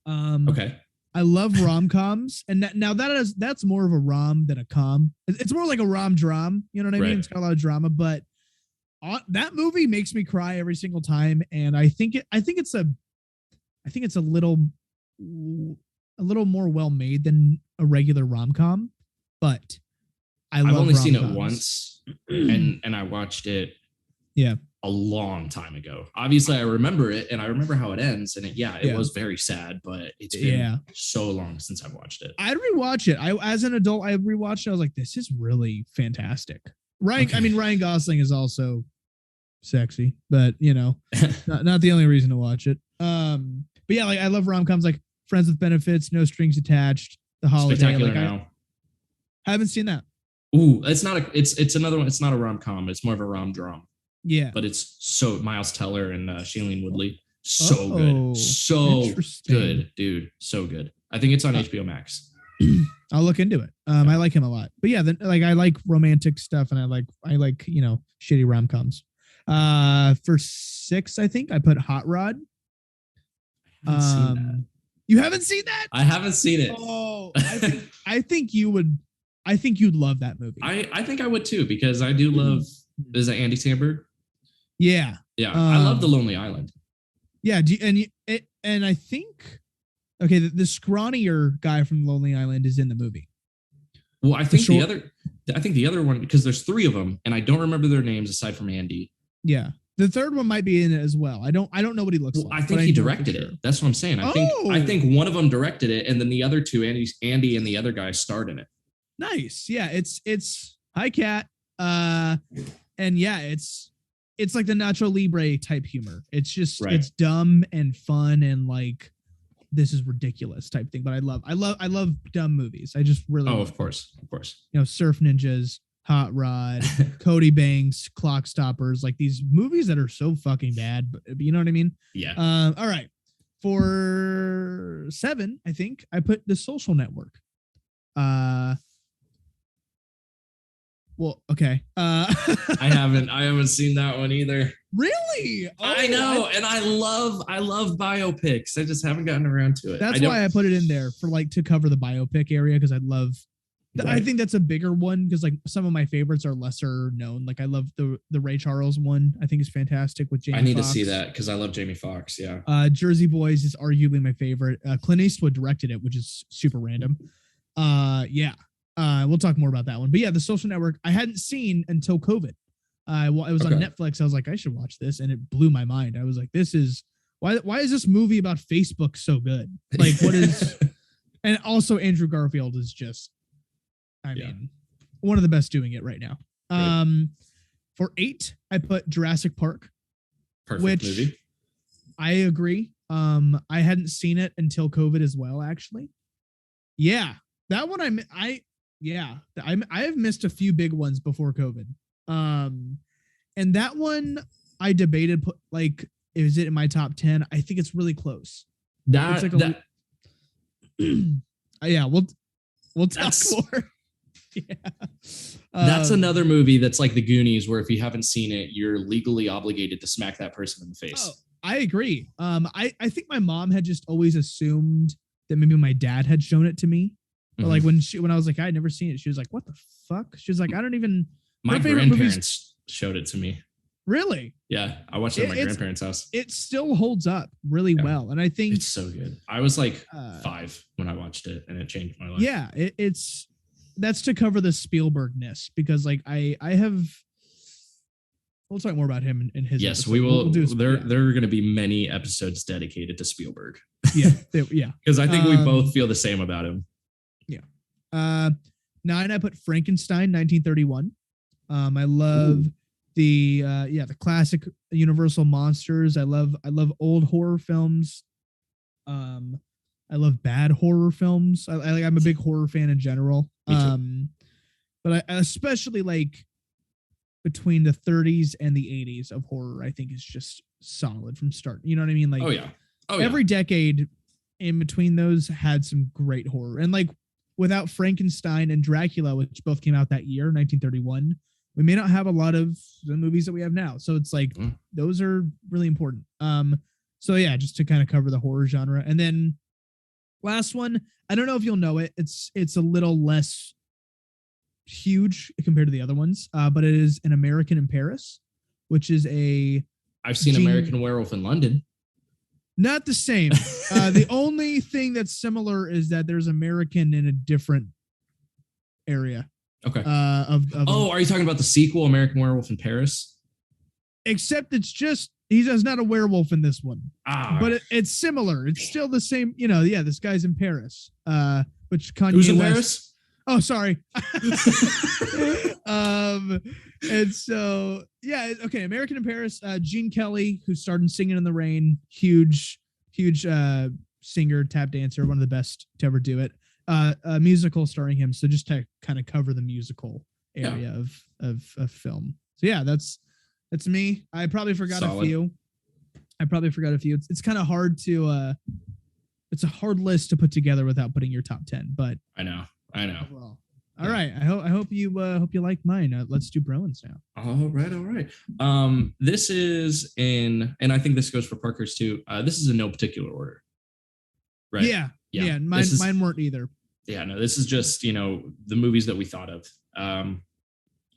Okay. I love rom-coms, and that's more of a rom than a com. It's more like a rom-dram. You know what I mean? It's got a lot of drama, but that movie makes me cry every single time, and I think it's a little more well made than a regular rom-com, but I've only seen it once, and I watched it a long time ago. Obviously, I remember it, and I remember how it ends, and it was very sad, but it's been so long since I've watched it. I'd rewatch it. As an adult, I rewatched it. I was like, this is really fantastic. Ryan Gosling is also sexy, but not the only reason to watch it. But yeah, like I love rom-coms like Friends with Benefits, No Strings Attached, The Holiday. Spectacular Now. I haven't seen that. Ooh, it's another one. It's not a rom-com. It's more of a rom-dram. Yeah. But it's so Miles Teller and Shailene Woodley. So good. So good, dude. So good. I think it's on HBO Max. I'll look into it. I like him a lot. But yeah, I like romantic stuff, and I like shitty rom-coms. For 6, I think I put Hot Rod. You haven't seen that? I haven't seen it. Oh, I think you would. I think you'd love that movie. I think I would too, because I do love. Is that Andy Samberg? Yeah. Yeah. I love The Lonely Island. Yeah. And I think, okay, the scrawnier guy from Lonely Island is in the movie. Well, I think the other one, because there's 3 of them, and I don't remember their names aside from Andy. Yeah. The third one might be in it as well. I don't know what he looks like. I think he directed it. That's what I'm saying. I think one of them directed it, and then the other 2, Andy and the other guy, starred in it. Nice. Yeah. It's Hi Cat. And yeah, it's like the Nacho Libre type humor. It's just it's dumb and fun and like this is ridiculous type thing. But I love dumb movies. I just really of course. Surf Ninjas, Hot Rod, Cody Banks, Clock Stoppers, like these movies that are so fucking bad. But you know what I mean? Yeah. All right. For 7, I think I put The Social Network. Well, okay. I haven't seen that one either. Really? Oh, I know, and I love biopics. I just haven't gotten around to it. That's why I put it in there for to cover the biopic area, because I love. I think that's a bigger one because some of my favorites are lesser known. Like I love the Ray Charles one. I think is fantastic with Jamie. I need to see that because I love Jamie Foxx. Yeah. Jersey Boys is arguably my favorite. Clint Eastwood directed it, which is super random. Yeah. We'll talk more about that one. But yeah, The Social Network I hadn't seen until COVID. It was on Netflix. I was like, I should watch this, and it blew my mind. I was like, this is why is this movie about Facebook so good? Like, what is? And also, Andrew Garfield is just, I mean, one of the best doing it right now. For 8, I put Jurassic Park. Perfect movie. I agree. I hadn't seen it until COVID as well, actually. Yeah, that one Yeah, I have missed a few big ones before COVID. And that one I debated, like, is it in my top 10? I think it's really close. Yeah, we'll talk more. Yeah. That's another movie that's like The Goonies, where if you haven't seen it, you're legally obligated to smack that person in the face. Oh, I agree. I think my mom had just always assumed that maybe my dad had shown it to me. But like when I was like, I'd never seen it, she was like, what the fuck? She was like, I don't even. My grandparents showed it to me. Really? Yeah. I watched it at my grandparents' house. It still holds up really well. And I think it's so good. I was like 5 when I watched it, and it changed my life. Yeah. That's to cover the Spielberg-ness, because like I have. We'll talk more about him in his. Yes, episode. we will. There are going to be many episodes dedicated to Spielberg. Yeah. Yeah. Because I think we both feel the same about him. Yeah. 9, I put Frankenstein, 1931. I love the classic Universal monsters. I love old horror films. I love bad horror films. I'm a big horror fan in general. But I especially like between the 30s and the 80s of horror, I think is just solid from start. You know what I mean? Like, every decade in between those had some great horror. And like, without Frankenstein and Dracula, which both came out that year, 1931, we may not have a lot of the movies that we have now. So it's like, those are really important. So yeah, just to kind of cover the horror genre. And then last one, I don't know if you'll know it. It's a little less huge compared to the other ones, but it is An American in Paris, which is I've seen American Werewolf in London. Not the same. The only thing that's similar is that there's American in a different area. Okay. Are you talking about the sequel, American Werewolf in Paris? Except it's just he's not a werewolf in this one. But it's similar. It's still the same. You know, yeah. This guy's in Paris. Which Kanye Who's in West, Paris? Oh, sorry. And so, yeah, okay. American in Paris, Gene Kelly, who starred in Singing in the Rain, huge singer, tap dancer, one of the best to ever do it. A musical starring him. So just to kind of cover the musical area of film. So yeah, that's me. I probably forgot a few. It's kind of hard to, it's a hard list to put together without putting your top 10, but I know. Well, all right. I hope you like mine. Let's do Broen's now. All right. This is and I think this goes for Parker's too. This is in no particular order. Right. Yeah. Mine weren't either. Yeah, no, this is just, the movies that we thought of.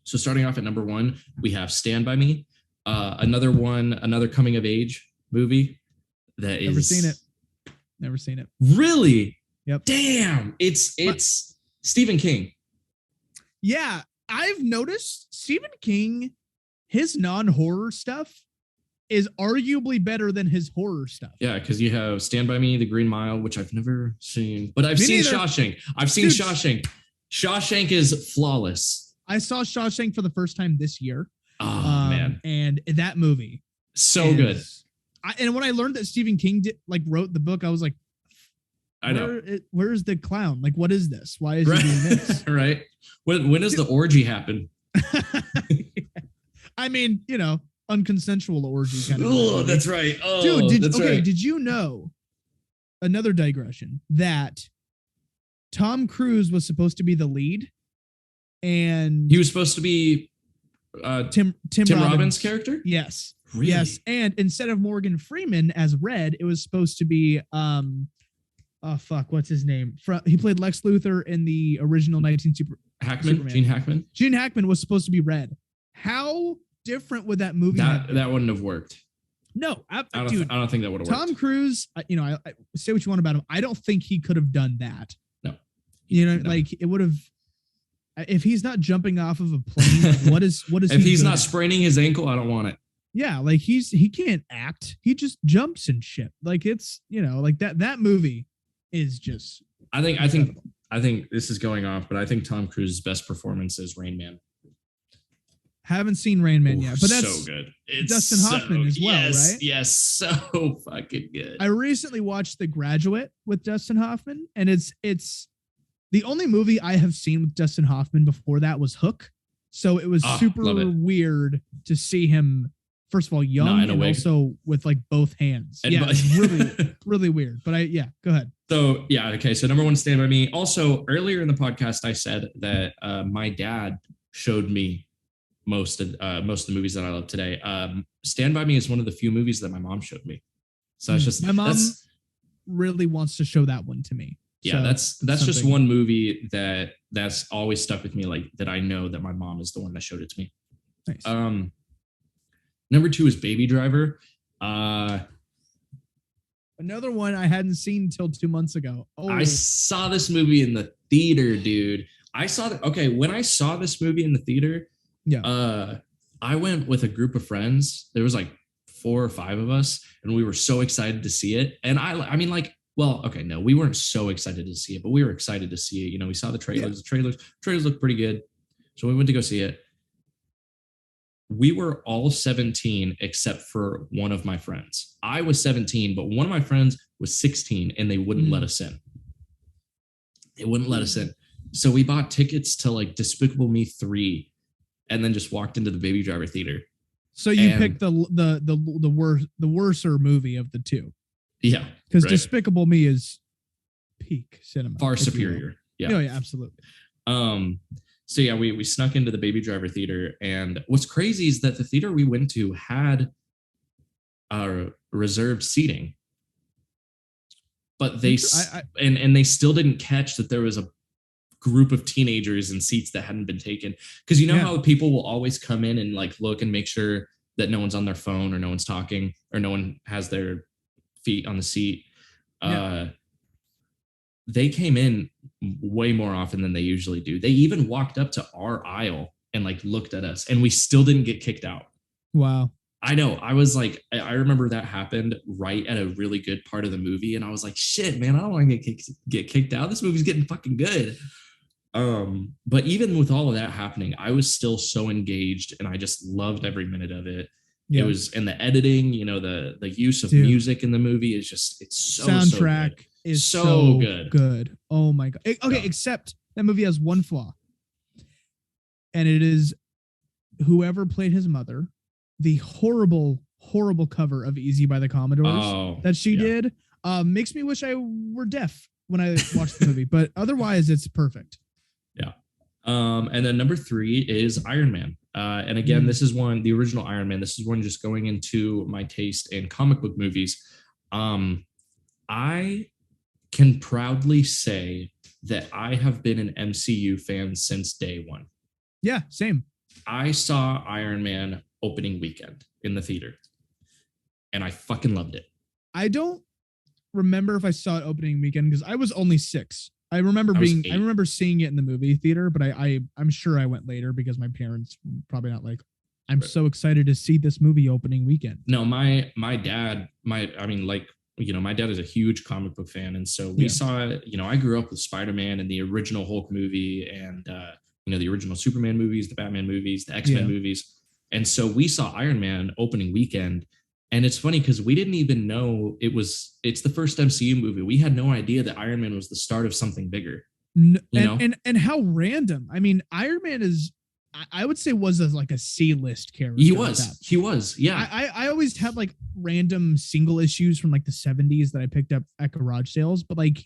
So starting off at number 1, we have Stand By Me. Another coming of age movie that is Never seen it. Really? Yep. Damn. It's Stephen King. Yeah, I've noticed Stephen King, his non-horror stuff is arguably better than his horror stuff. Yeah, because you have Stand By Me, The Green Mile, which I've never seen, but I've seen Shawshank. Shawshank. Shawshank is flawless. I saw Shawshank for the first time this year. Oh, man. And that movie. So good. And when I learned that Stephen King wrote the book, I was like, where's the clown? Like, what is this? Why is he doing this? Right. When does the orgy happen? I mean, unconsensual orgy kind of. Oh, that's right. Oh, dude, right. Did you know, another digression, that Tom Cruise was supposed to be the lead, and he was supposed to be Tim Robbins' character? Yes. Really? Yes. And instead of Morgan Freeman as Red, it was supposed to be what's his name? He played Lex Luthor in the original 19 Superman. Gene Hackman. Gene Hackman was supposed to be Red. How different would that movie have been? That wouldn't have worked. No, I don't think that would have worked. Tom Cruise, I say what you want about him. I don't think he could have done that. No. Like it would have. If he's not jumping off of a plane, like, what is? If he's not spraining his ankle, I don't want it. Yeah, like he can't act. He just jumps and shit. Like it's like that movie is just. I think this is going off, but I think Tom Cruise's best performance is Rain Man. Haven't seen Rain Man yet, but that's so good. It's Dustin Hoffman as well, right? Yes, so fucking good. I recently watched The Graduate with Dustin Hoffman, and it's The only movie I have seen with Dustin Hoffman before that was Hook. So it was super weird to see him, first of all, young and also with like both hands. And really, really weird. But go ahead. So, okay. So number one, Stand By Me. Also, earlier in the podcast, I said that my dad showed me most of the movies that I love today. Stand By Me is one of the few movies that my mom showed me. So it's just my mom really wants to show that one to me. Yeah, so that's just one movie that's always stuck with me, like that I know that my mom is the one that showed it to me. Nice. Number 2 is Baby Driver. Another one I hadn't seen until 2 months ago. Oh, I saw this movie in the theater, dude. When I saw this movie in the theater, I went with a group of friends. There was like 4 or 5 of us, and we were so excited to see it. And we weren't so excited to see it, but we were excited to see it. You know, we saw the trailers. Yeah. The trailers looked pretty good. So we went to go see it. We were all 17 except for one of my friends. I was 17, but one of my friends was 16 and they wouldn't let us in. They wouldn't let us in. So we bought tickets to like Despicable Me 3 and then just walked into the Baby Driver theater. So you picked the worser movie of the two. Yeah. Because Despicable Me is peak cinema. Far superior. Yeah. Oh, yeah, absolutely. So yeah, we snuck into the Baby Driver theater, and what's crazy is that the theater we went to had reserved seating, but they still didn't catch that there was a group of teenagers in seats that hadn't been taken. Because you know how people will always come in and like look and make sure that no one's on their phone or no one's talking or no one has their feet on the seat. They came in way more often than they usually do. They even walked up to our aisle and like looked at us, and we still didn't get kicked out. Wow. I know. I was like, I remember that happened right at a really good part of the movie, and I was like, shit, man, I don't want to get kicked out. This movie's getting fucking good. But even with all of that happening, I was still so engaged, and I just loved every minute of it. It was, and the editing, you know, the use of music in the movie is just, it's so soundtrack. So good. Is so good. Oh my god. Okay, except that movie has one flaw. And it is whoever played his mother, the horrible cover of Easy by the Commodores that she did makes me wish I were deaf when I watched the movie, but otherwise it's perfect. Yeah. And then number 3 is Iron Man. And again, this is one, the original Iron Man. This is one just going into my taste in comic book movies. I can proudly say that I have been an MCU fan since day one. Yeah, same. I saw Iron Man opening weekend in the theater, and I fucking loved it. I don't remember if I saw it opening weekend because I was only 6. I remember seeing it in the movie theater, but I'm sure I went later because my parents were probably not like, I'm so excited to see this movie opening weekend. No, my dad is a huge comic book fan. And so we saw it, you know, I grew up with Spider-Man and the original Hulk movie and, the original Superman movies, the Batman movies, the X-Men movies. And so we saw Iron Man opening weekend. And it's funny because we didn't even know it's the first MCU movie. We had no idea that Iron Man was the start of something bigger. And how random. I mean, Iron Man is, I would say, was like a C-list character. He was. Yeah. I always had like random single issues from like the 70s that I picked up at garage sales, but like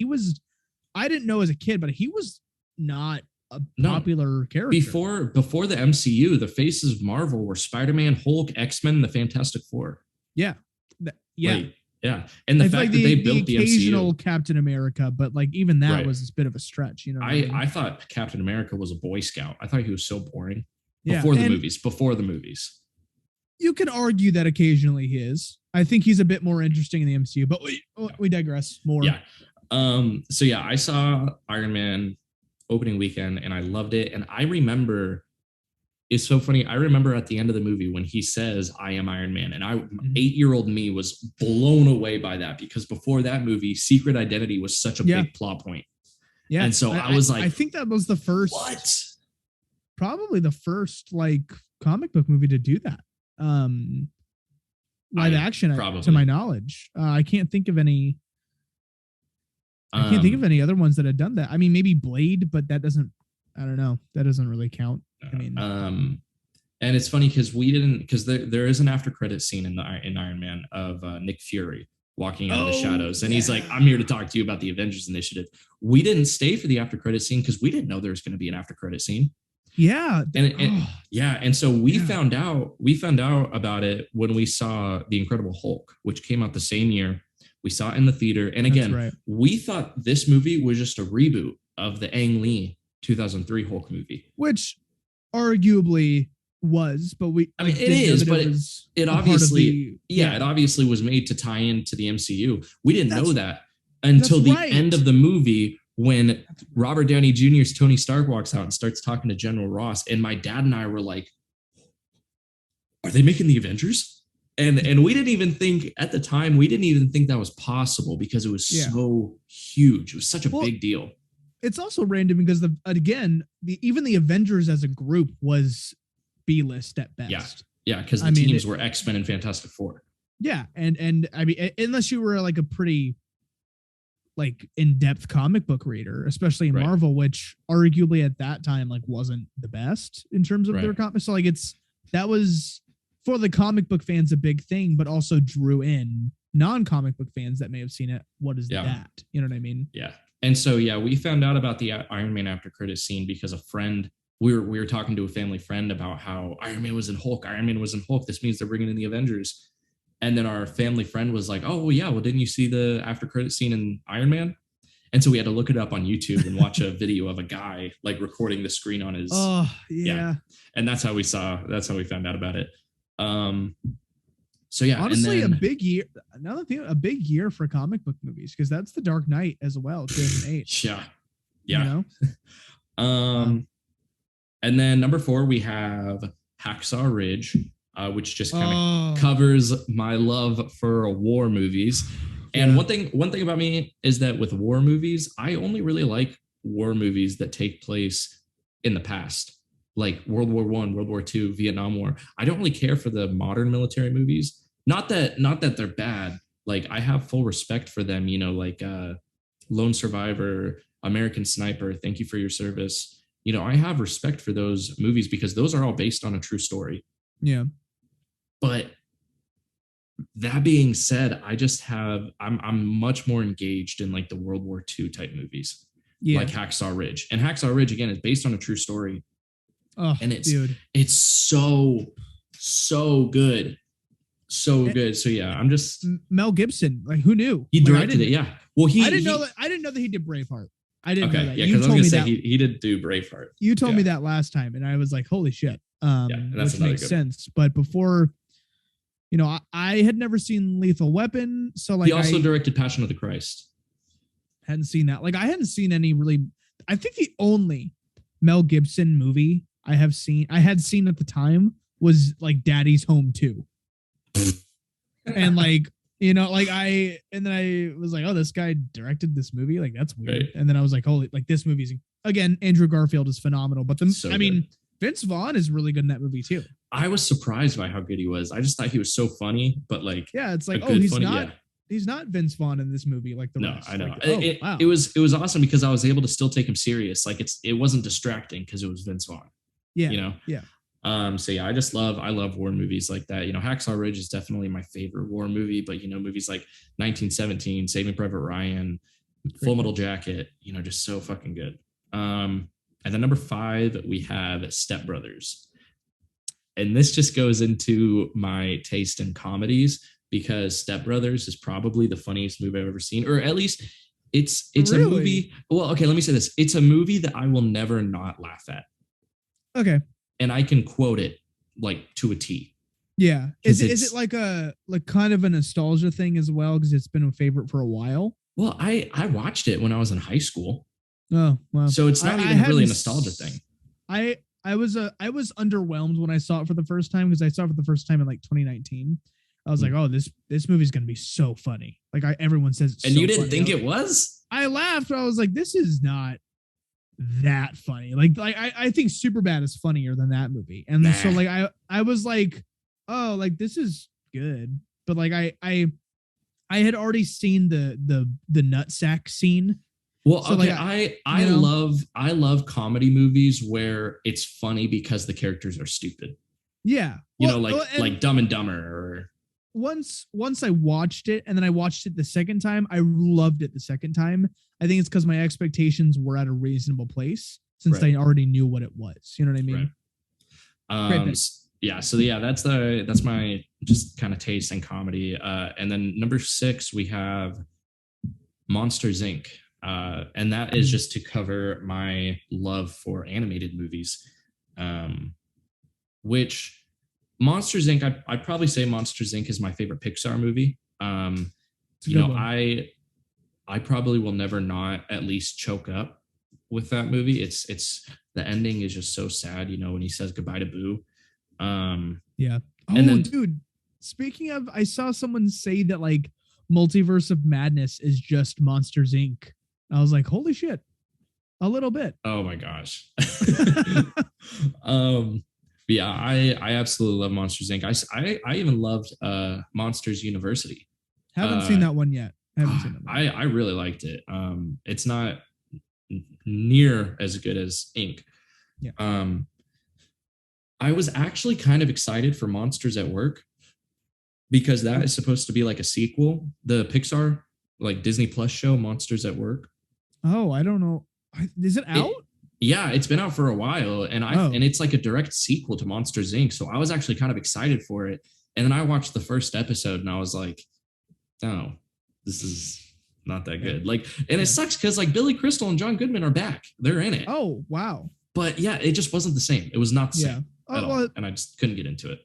I didn't know as a kid, but he was not a popular character. Before the MCU, the faces of Marvel were Spider-Man, Hulk, X-Men, and the Fantastic Four. Yeah. And the fact that they built the occasional MCU. Captain America, but like even that was a bit of a stretch, you know. I thought Captain America was a Boy Scout. I thought he was so boring before the movies. You can argue that occasionally he is. I think he's a bit more interesting in the MCU, but we digress more. Yeah. I saw Iron Man opening weekend and I loved it. And I remember, it's so funny. I remember at the end of the movie when he says, "I am Iron Man." And 8-year-old me was blown away by that because before that movie, Secret Identity was such a big plot point. Yeah. And so I was like, I think that was the first, probably the first like comic book movie to do that. Live action, to my knowledge. I can't think of any. I can't think of any other ones that had done that. I mean, maybe Blade, but that doesn't. I don't know. That doesn't really count. I mean, and it's funny because there is an after credit scene in Iron Man of Nick Fury walking out of the shadows, and he's like, "I'm here to talk to you about the Avengers Initiative." We didn't stay for the after credit scene because we didn't know there was going to be an after credit scene. Yeah, and so we found out about it when we saw The Incredible Hulk, which came out the same year. We saw it in the theater, and again, we thought this movie was just a reboot of the Ang Lee 2003 Hulk movie, which arguably was, but it is, but it obviously, it obviously was made to tie into the MCU. We didn't know that until the end of the movie when Robert Downey Jr.'s Tony Stark walks out and starts talking to General Ross, and my dad and I were like, "Are they making the Avengers?" And we didn't even think at the time, that was possible because it was so huge. It was such a big deal. It's also random because even the Avengers as a group was B-list at best. Yeah, because the teams were X-Men and Fantastic Four. Yeah, and I mean, unless you were like a pretty in-depth comic book reader, especially in Marvel, which arguably at that time wasn't the best in terms of their comics. So that was for the comic book fans a big thing, but also drew in non-comic book fans that may have seen it. What is that? You know what I mean? Yeah. And so we found out about the Iron Man after credit scene because a friend, we were talking to a family friend about how Iron Man was in Hulk. This means they're bringing in the Avengers. And then our family friend was like, "Oh, well, yeah. Well, didn't you see the after credit scene in Iron Man?" And so we had to look it up on YouTube and watch a video of a guy recording the screen on his. Oh, yeah. And that's how we found out about it. So yeah, honestly, a big year. Another thing, a big year for comic book movies because that's The Dark Knight as well, 2008. Yeah. You know? And then number 4 we have Hacksaw Ridge, which just kind of covers my love for war movies. And one thing about me is that with war movies, I only really like war movies that take place in the past. Like World War I, World War II, Vietnam War. I don't really care for the modern military movies. Not that they're bad. I have full respect for them, Lone Survivor, American Sniper, Thank You for Your Service. I have respect for those movies because those are all based on a true story. Yeah. But that being said, I'm much more engaged in the World War II type movies. Yeah. Like Hacksaw Ridge. And Hacksaw Ridge, again, is based on a true story. Oh, and it's so good. So good. So yeah, I'm just Mel Gibson. Who knew? He directed it. Yeah. Well, I didn't know that he did Braveheart. I didn't know that. Yeah, because I was gonna say he did do Braveheart. You told me that last time, and I was like, "Holy shit!" Which makes sense. But before, I had never seen Lethal Weapon, so he also directed Passion of the Christ. Hadn't seen that. I hadn't seen any really. I think the only Mel Gibson movie I had seen at the time was Daddy's Home 2. And then I was like, "Oh, this guy directed this movie. That's weird." Right. And then I was like, "Holy, this movie's again." Andrew Garfield is phenomenal, but Vince Vaughn is really good in that movie too. I was surprised by how good he was. I just thought he was so funny, but it's he's not Vince Vaughn in this movie like the rest. I know. Wow. It was awesome because I was able to still take him serious. It wasn't distracting because it was Vince Vaughn. Yeah. Yeah. So yeah, I love war movies like that. Hacksaw Ridge is definitely my favorite war movie, but movies like 1917, Saving Private Ryan, Full Metal Jacket, just so fucking good. And then number 5, we have Step Brothers. And this just goes into my taste in comedies because Step Brothers is probably the funniest movie I've ever seen, or at least it's really? A movie. Well, okay, let me say this. It's a movie that I will never not laugh at. Okay. And I can quote it to a T. Yeah. Is it like kind of a nostalgia thing as well? Because it's been a favorite for a while. Well, I watched it when I was in high school. Oh, wow. So it's not even really a nostalgia thing. I was underwhelmed when I saw it for the first time because I saw it for the first time in 2019. I was like, "Oh, this movie's gonna be so funny." Everyone says it's and so you didn't funny. think it was? I laughed, but I was like, "This is not that funny." I think Superbad is funnier than that movie, and so I was like, "Oh, this is good," but I had already seen the nutsack scene. Well, so okay, like, I love comedy movies where it's funny because the characters are stupid. Yeah. Like Dumb and Dumber. Or once I watched it and then I watched it the second time, I loved it the second time. I think it's because my expectations were at a reasonable place since I already knew what it was. You know what I mean? Right. That's my just kind of taste in comedy. And then number 6, we have Monsters Inc. And that is just to cover my love for animated movies, which Monsters Inc. I'd probably say Monsters Inc. is my favorite Pixar movie. I probably will never not at least choke up with that movie. It's the ending is just so sad, when he says goodbye to Boo. Yeah. Oh, and then, dude, speaking of, I saw someone say that like Multiverse of Madness is just Monsters Inc. I was like, holy shit, a little bit. Oh my gosh. Yeah, I absolutely love Monsters Inc. I even loved Monsters University. Haven't seen that one yet. I really liked it. It's not near as good as Inc. Yeah. I was actually kind of excited for Monsters at Work because that is supposed to be like a sequel. The Pixar, like Disney Plus show, Monsters at Work. Oh, I don't know. Is it out? Yeah, it's been out for a while, and and it's like a direct sequel to Monsters Inc. So I was actually kind of excited for it. And then I watched the first episode, and I was like, "No, this is not that good." Like, and it sucks because like Billy Crystal and John Goodman are back; they're in it. Oh, wow! But yeah, it just wasn't the same. It was not the same at all, and I just couldn't get into it.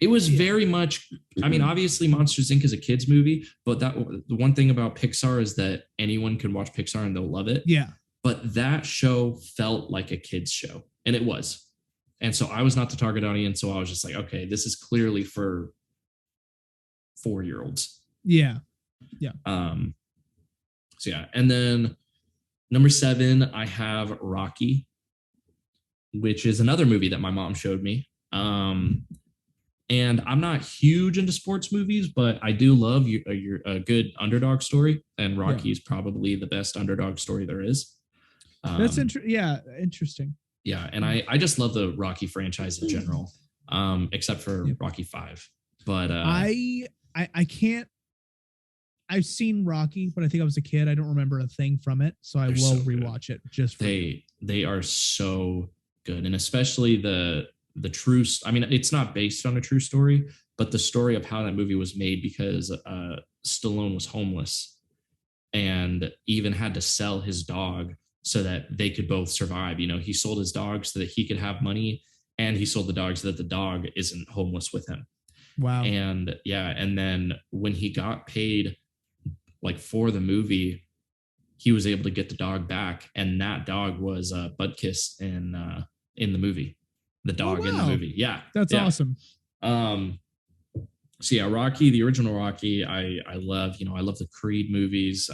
It was very much. I mean, obviously, Monsters Inc. is a kids movie, but the one thing about Pixar is that anyone can watch Pixar and they'll love it. Yeah. But that show felt like a kid's show, and it was. And so I was not the target audience, so I was just like, okay, this is clearly for 4-year-olds. Yeah. Yeah. So yeah, and then number 7, I have Rocky, which is another movie that my mom showed me. And I'm not huge into sports movies, but I do love a good underdog story, and Rocky is probably the best underdog story there is. That's interesting. Yeah, and I just love the Rocky franchise in general, except for Rocky 5. But I can't. I've seen Rocky, but I think I was a kid. I don't remember a thing from it, so I will rewatch it just for they are so good, and especially the true. I mean, it's not based on a true story, but the story of how that movie was made, because Stallone was homeless and even had to sell his dog so that they could both survive. He sold his dog so that he could have money, and he sold the dog so that the dog isn't homeless with him. Wow. And and then when he got paid, like for the movie, he was able to get the dog back, and that dog was Butkus in the movie. The dog in the movie. Yeah. That's awesome. So yeah, Rocky, the original Rocky, I love. I love the Creed movies.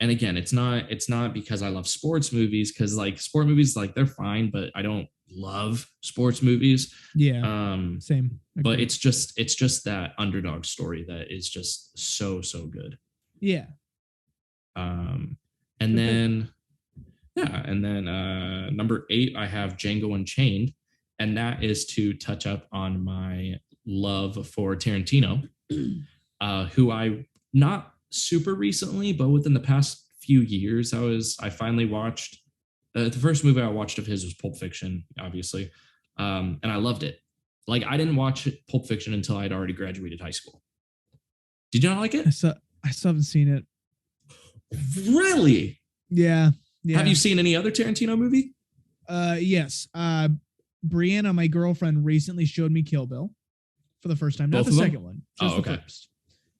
And again, it's not because I love sports movies, because like sport movies, like they're fine, but I don't love sports movies. Yeah. Same. But it's just that underdog story that is just so good. Yeah. And then number 8, I have Django Unchained, and that is to touch up on my love for Tarantino, who I not super recently, but within the past few years, I finally watched the first movie I watched of his was Pulp Fiction, obviously, and I loved it. Like, I didn't watch Pulp Fiction until I'd already graduated high school. Did you not like it? I still haven't seen it. Really? Yeah. Have you seen any other Tarantino movie? Yes. Brianna, my girlfriend, recently showed me Kill Bill for the first time. Not the second one. Just the first.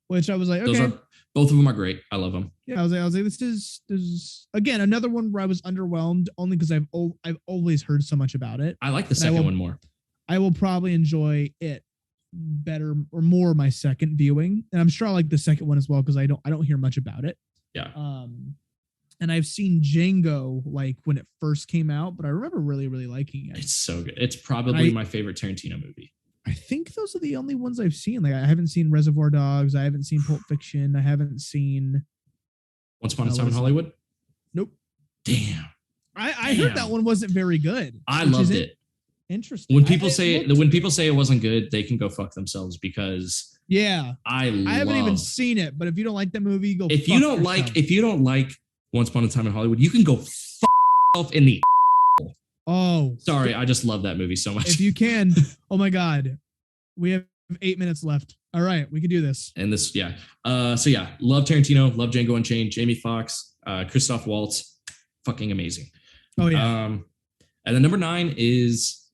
Which I was like, okay. Both of them are great. I love them. Yeah, I was like, this is again another one where I was underwhelmed, only because I've always heard so much about it. I like the second one more. I will probably enjoy it better or more my second viewing, and I'm sure I like the second one as well because I don't hear much about it. Yeah. And I've seen Django like when it first came out, but I remember really liking it. It's so good. It's probably my favorite Tarantino movie. I think those are the only ones I've seen. Like I haven't seen Reservoir Dogs. I haven't seen Pulp Fiction. I haven't seen Once Upon a Time in Hollywood. Nope. Damn. I heard that one wasn't very good. I loved it. Interesting. When people say it wasn't good, they can go fuck themselves because I haven't even seen it. But if you don't like that movie, go. If you don't like Once Upon a Time in Hollywood, you can go fuck yourself in the. Oh, sorry. I just love that movie so much. If you can. Oh my God. We have 8 minutes left. All right. We can do this. And this, yeah. Love Tarantino, love Django Unchained, Jamie Foxx, Christoph Waltz, fucking amazing. Oh yeah. And then number 9 is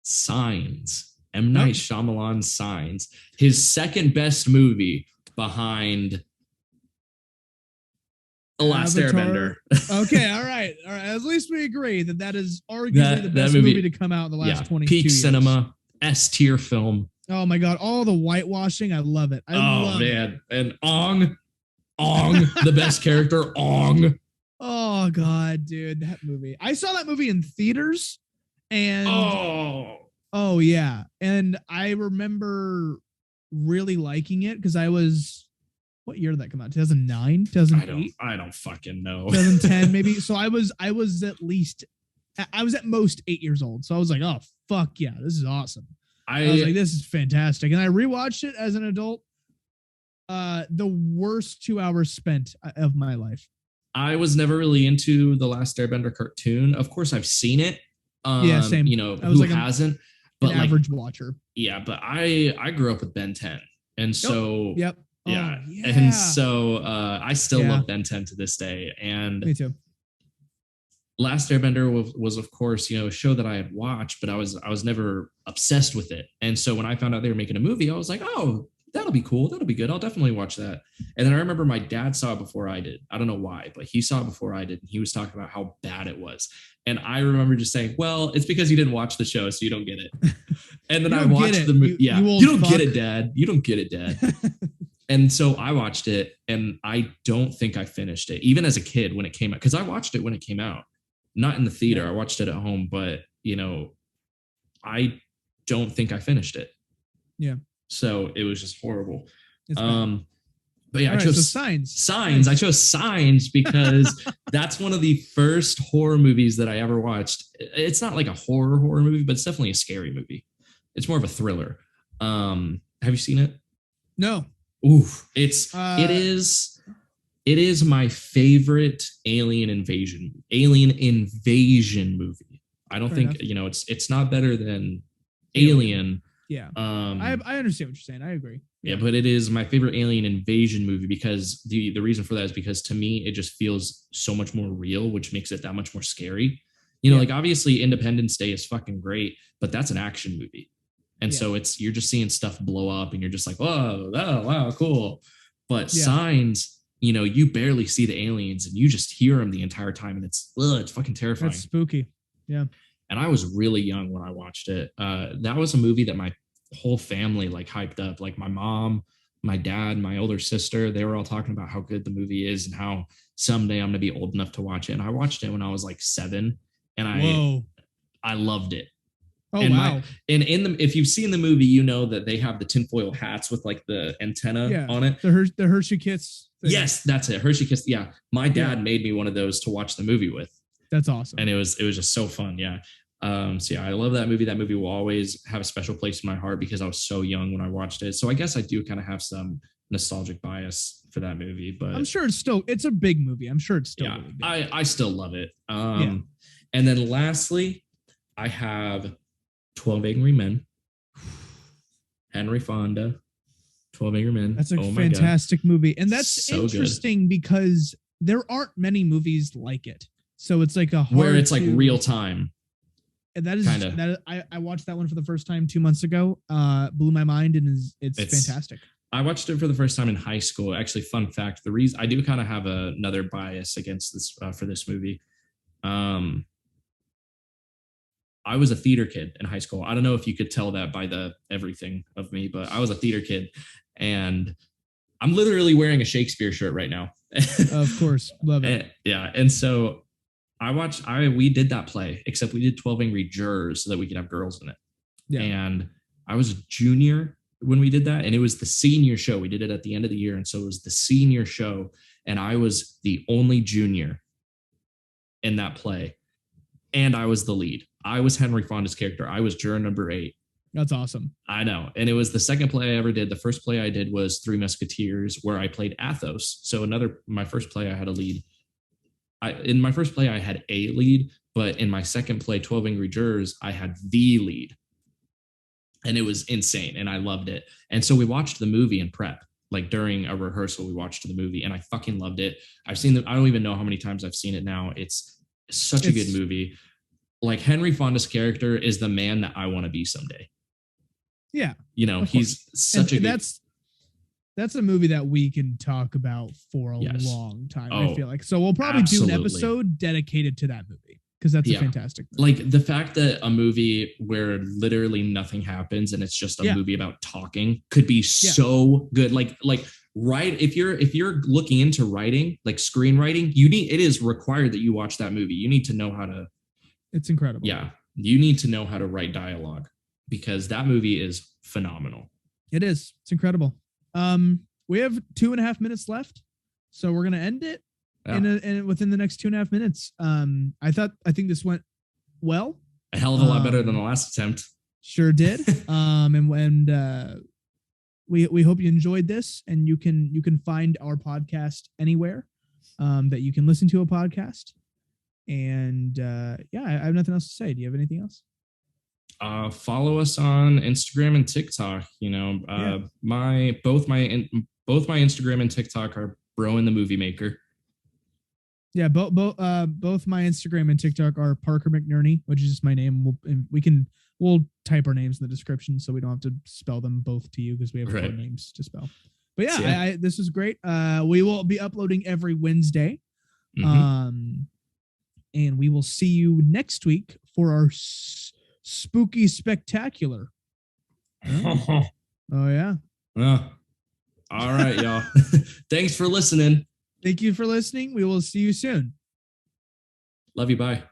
Signs. M. Night Shyamalan's Signs. His second best movie behind The Last Airbender. Okay, all right. At least we agree that is arguably the best movie to come out in the last 22 years. Peak cinema, S-tier film. Oh my God, all the whitewashing, I love it. I love it. And Ong, the best character, Ong. Oh God, dude, that movie. I saw that movie in theaters, and oh yeah, and I remember really liking it because I was. What year did that come out? 2009, 2008? I don't fucking know. 2010 maybe. So I was at most 8 years old. So I was like, oh fuck yeah, this is awesome. I was like, this is fantastic. And I rewatched it as an adult. The worst 2 hours spent of my life. I was never really into the Last Airbender cartoon. Of course, I've seen it. Yeah, same. You know, who hasn't? But an average watcher. Yeah, but I grew up with Ben 10, and so yep. Yeah. And so I still love Ben 10 to this day. And me too. Last Airbender was of course, a show that I had watched, but I was never obsessed with it. And so when I found out they were making a movie, I was like, oh, that'll be cool. That'll be good. I'll definitely watch that. And then I remember my dad saw it before I did. I don't know why, but he saw it before I did. And he was talking about how bad it was. And I remember just saying, well, it's because you didn't watch the show, so you don't get it. And then I watched the movie. Yeah. You don't get it, Dad. You don't get it, Dad. And so I watched it, and I don't think I finished it, even as a kid when it came out, because I watched it when it came out, not in the theater. I watched it at home, but, I don't think I finished it. Yeah. So it was just horrible. But yeah, I chose Signs. Signs. I chose Signs because that's one of the first horror movies that I ever watched. It's not like a horror movie, but it's definitely a scary movie. It's more of a thriller. Have you seen it? No. Oof, it is my favorite alien invasion movie. I don't think it's not better than Alien. Yeah. I understand what you're saying. I agree. Yeah, but it is my favorite alien invasion movie because the reason for that is because to me it just feels so much more real, which makes it that much more scary. Like obviously Independence Day is fucking great, but that's an action movie. And so you're just seeing stuff blow up and you're just like, whoa, oh, wow, cool. But Signs, you barely see the aliens and you just hear them the entire time. And it's fucking terrifying. That's spooky. Yeah. And I was really young when I watched it. That was a movie that my whole family hyped up. Like my mom, my dad, my older sister, they were all talking about how good the movie is and how someday I'm going to be old enough to watch it. And I watched it when I was 7 and I loved it. Oh, and wow. If you've seen the movie, that they have the tinfoil hats with the antenna on it. The Hershey Kiss thing. Yes, that's it. Hershey Kiss. Yeah. My dad made me one of those to watch the movie with. That's awesome. And it was just so fun. Yeah. I love that movie. That movie will always have a special place in my heart because I was so young when I watched it. So I guess I do kind of have some nostalgic bias for that movie, but I'm sure it's a big movie. I'm sure it's still really big. I still love it. And then lastly, I have 12 Angry Men, Henry Fonda, 12 Angry Men. That's a fantastic movie. And that's so interesting because there aren't many movies like it. So it's like where it's real time. And that is I watched that one for the first time 2 months ago. Blew my mind and it's fantastic. I watched it for the first time in high school. Actually, fun fact, the reason I do kind of have another bias against this for this movie. I was a theater kid in high school. I don't know if you could tell that by the everything of me, but I was a theater kid and I'm literally wearing a Shakespeare shirt right now. Of course. Love it. And so we did that play, except we did 12 Angry Jurors so that we could have girls in it. Yeah. And I was a junior when we did that, and it was the senior show. We did it at the end of the year, and so it was the senior show, and I was the only junior in that play, and I was the lead. I was Henry Fonda's character. I was juror number 8. That's awesome. I know. And it was the second play I ever did. The first play I did was Three Musketeers, where I played Athos. So my first play I had a lead. In my first play I had a lead, but in my second play, 12 Angry Jurors, I had the lead. And it was insane, and I loved it. And so we watched the movie in prep. Like during a rehearsal, we watched the movie, and I fucking loved it. I've seen it. I don't even know how many times I've seen it now. It's such a good movie. Like Henry Fonda's character is the man that I want to be someday. Yeah. You know, he's such a good... That's a movie that we can talk about for a long time, I feel like. So we'll probably do an episode dedicated to that movie, because that's a fantastic movie. Like the fact that a movie where literally nothing happens and it's just a movie about talking could be so good. Like if you're looking into writing, like screenwriting, it is required that you watch that movie. You need to know how to... It's incredible. Yeah. You need to know how to write dialogue, because that movie is phenomenal. It is. It's incredible. We have 2.5 minutes left, so we're going to end it within the next 2.5 minutes. I think this went well. A hell of a lot better than the last attempt. Sure did. We hope you enjoyed this, and you can find our podcast anywhere, that you can listen to a podcast. And I have nothing else to say. Do you have anything else? Follow us on Instagram and TikTok. You know, both my Instagram and TikTok are Broen the Movie Maker. Yeah, both my Instagram and TikTok are Parker McNerney, which is just my name. We'll type our names in the description, so we don't have to spell them both to you, because we have 4 names to spell. But yeah, this is great. We will be uploading every Wednesday. Mm-hmm. And we will see you next week for our spooky spectacular. Oh yeah. All right, y'all. Thanks for listening. Thank you for listening. We will see you soon. Love you. Bye.